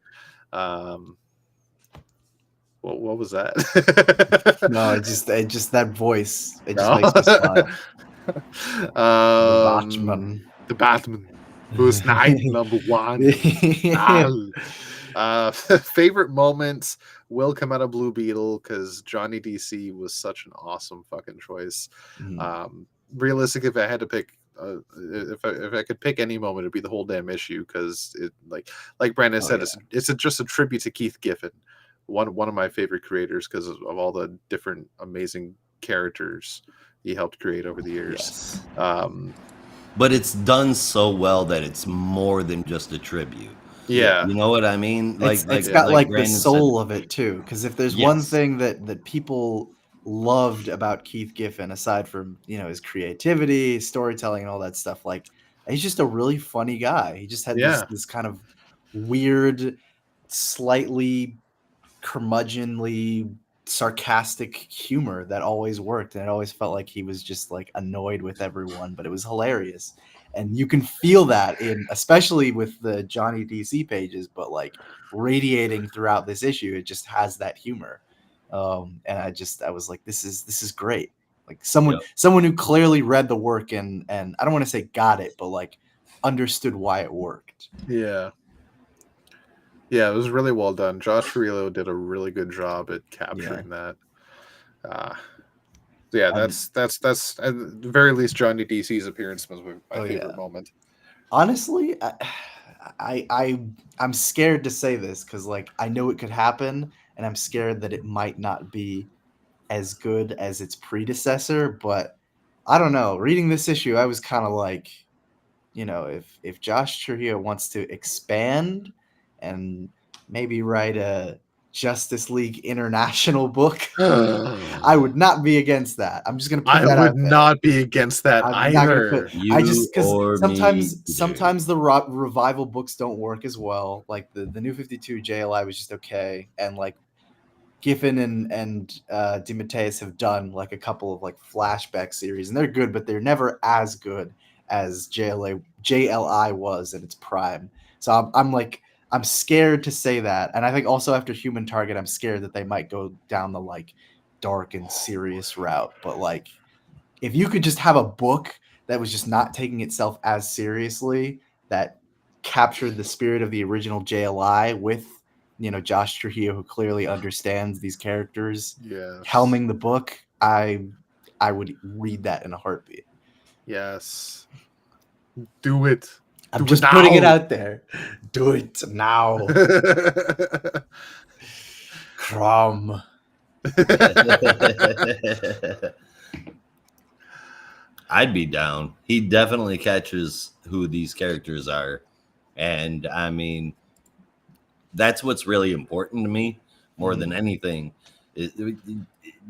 What was that? No, it just that voice. It just No. makes me smile. The Batman. The Batman First Night number 1. Favorite moments will come out of Blue Beetle because Johnny DC was such an awesome fucking choice. Realistic, if I had to pick, if I could pick any moment, it'd be the whole damn issue because it like Brandon said, it's just a tribute to Keith Giffen, one of my favorite creators because of all the different amazing characters he helped create over the years. Yes. But it's done so well that it's more than just a tribute. Yeah. You know what I mean? It's got like the Brandon soul said, of it too. Because if there's Yes. one thing that people loved about Keith Giffen, aside from his creativity, storytelling, and all that stuff, like he's just a really funny guy. He just had this kind of weird, slightly curmudgeonly, sarcastic humor that always worked, and it always felt like he was just like annoyed with everyone, but it was hilarious. And you can feel that especially with the Johnny DC pages, but like radiating throughout this issue, it just has that humor. And I was like, this is great. Like someone who clearly read the work and I don't want to say got it, but like understood why it worked. Yeah, it was really well done. Josh Farillo did a really good job at capturing that. That's at the very least Johnny DC's appearance was my favorite moment. Honestly, I'm scared to say this because like I know it could happen, and I'm scared that it might not be as good as its predecessor. But I don't know. Reading this issue, I was kind of like, if Josh Trujillo wants to expand and maybe write a Justice League International book, I would not be against that. I'm just gonna put that out there. I would not be against that either. Because sometimes the revival books don't work as well. Like the New 52 JLI was just okay, and like Giffen and DeMatteis have done like a couple of like flashback series, and they're good, but they're never as good as JLI was at its prime. So I'm scared to say that. And I think also after Human Target, I'm scared that they might go down the like dark and serious route. But like, if you could just have a book that was just not taking itself as seriously, that captured the spirit of the original JLI with, Josh Trujillo, who clearly understands these characters, helming the book, I would read that in a heartbeat. Yes. Do it. I'm just putting it out there. Do it now. Crom. I'd be down. He definitely catches who these characters are. And I mean, that's what's really important to me more than anything.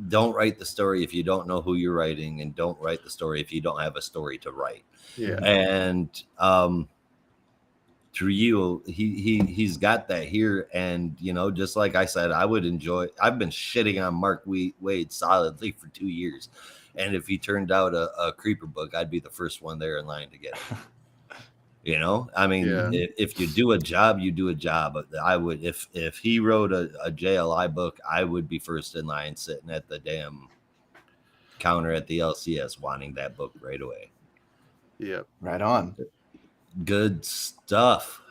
Don't write the story if you don't know who you're writing, and don't write the story if you don't have a story to write. Yeah. And Trujillo, he's got that here. And, just like I said, I've been shitting on Mark Waid solidly for 2 years. And if he turned out a creeper book, I'd be the first one there in line to get it. I mean, Yeah. if you do a job, you do a job. I would, if he wrote a JLI book, I would be first in line, sitting at the damn counter at the LCS, wanting that book right away. Yep. Right on. Good stuff.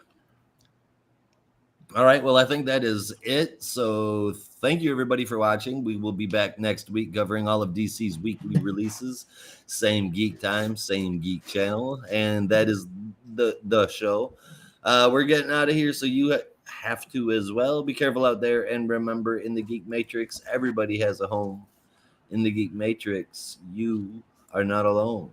All right. Well, I think that is it. So thank you, everybody, for watching. We will be back next week covering all of DC's weekly releases. Same geek time, same geek channel. And that is the show. We're getting out of here, so you have to as well. Be careful out there. And remember, in the Geek Matrix, everybody has a home. In the Geek Matrix, you are not alone.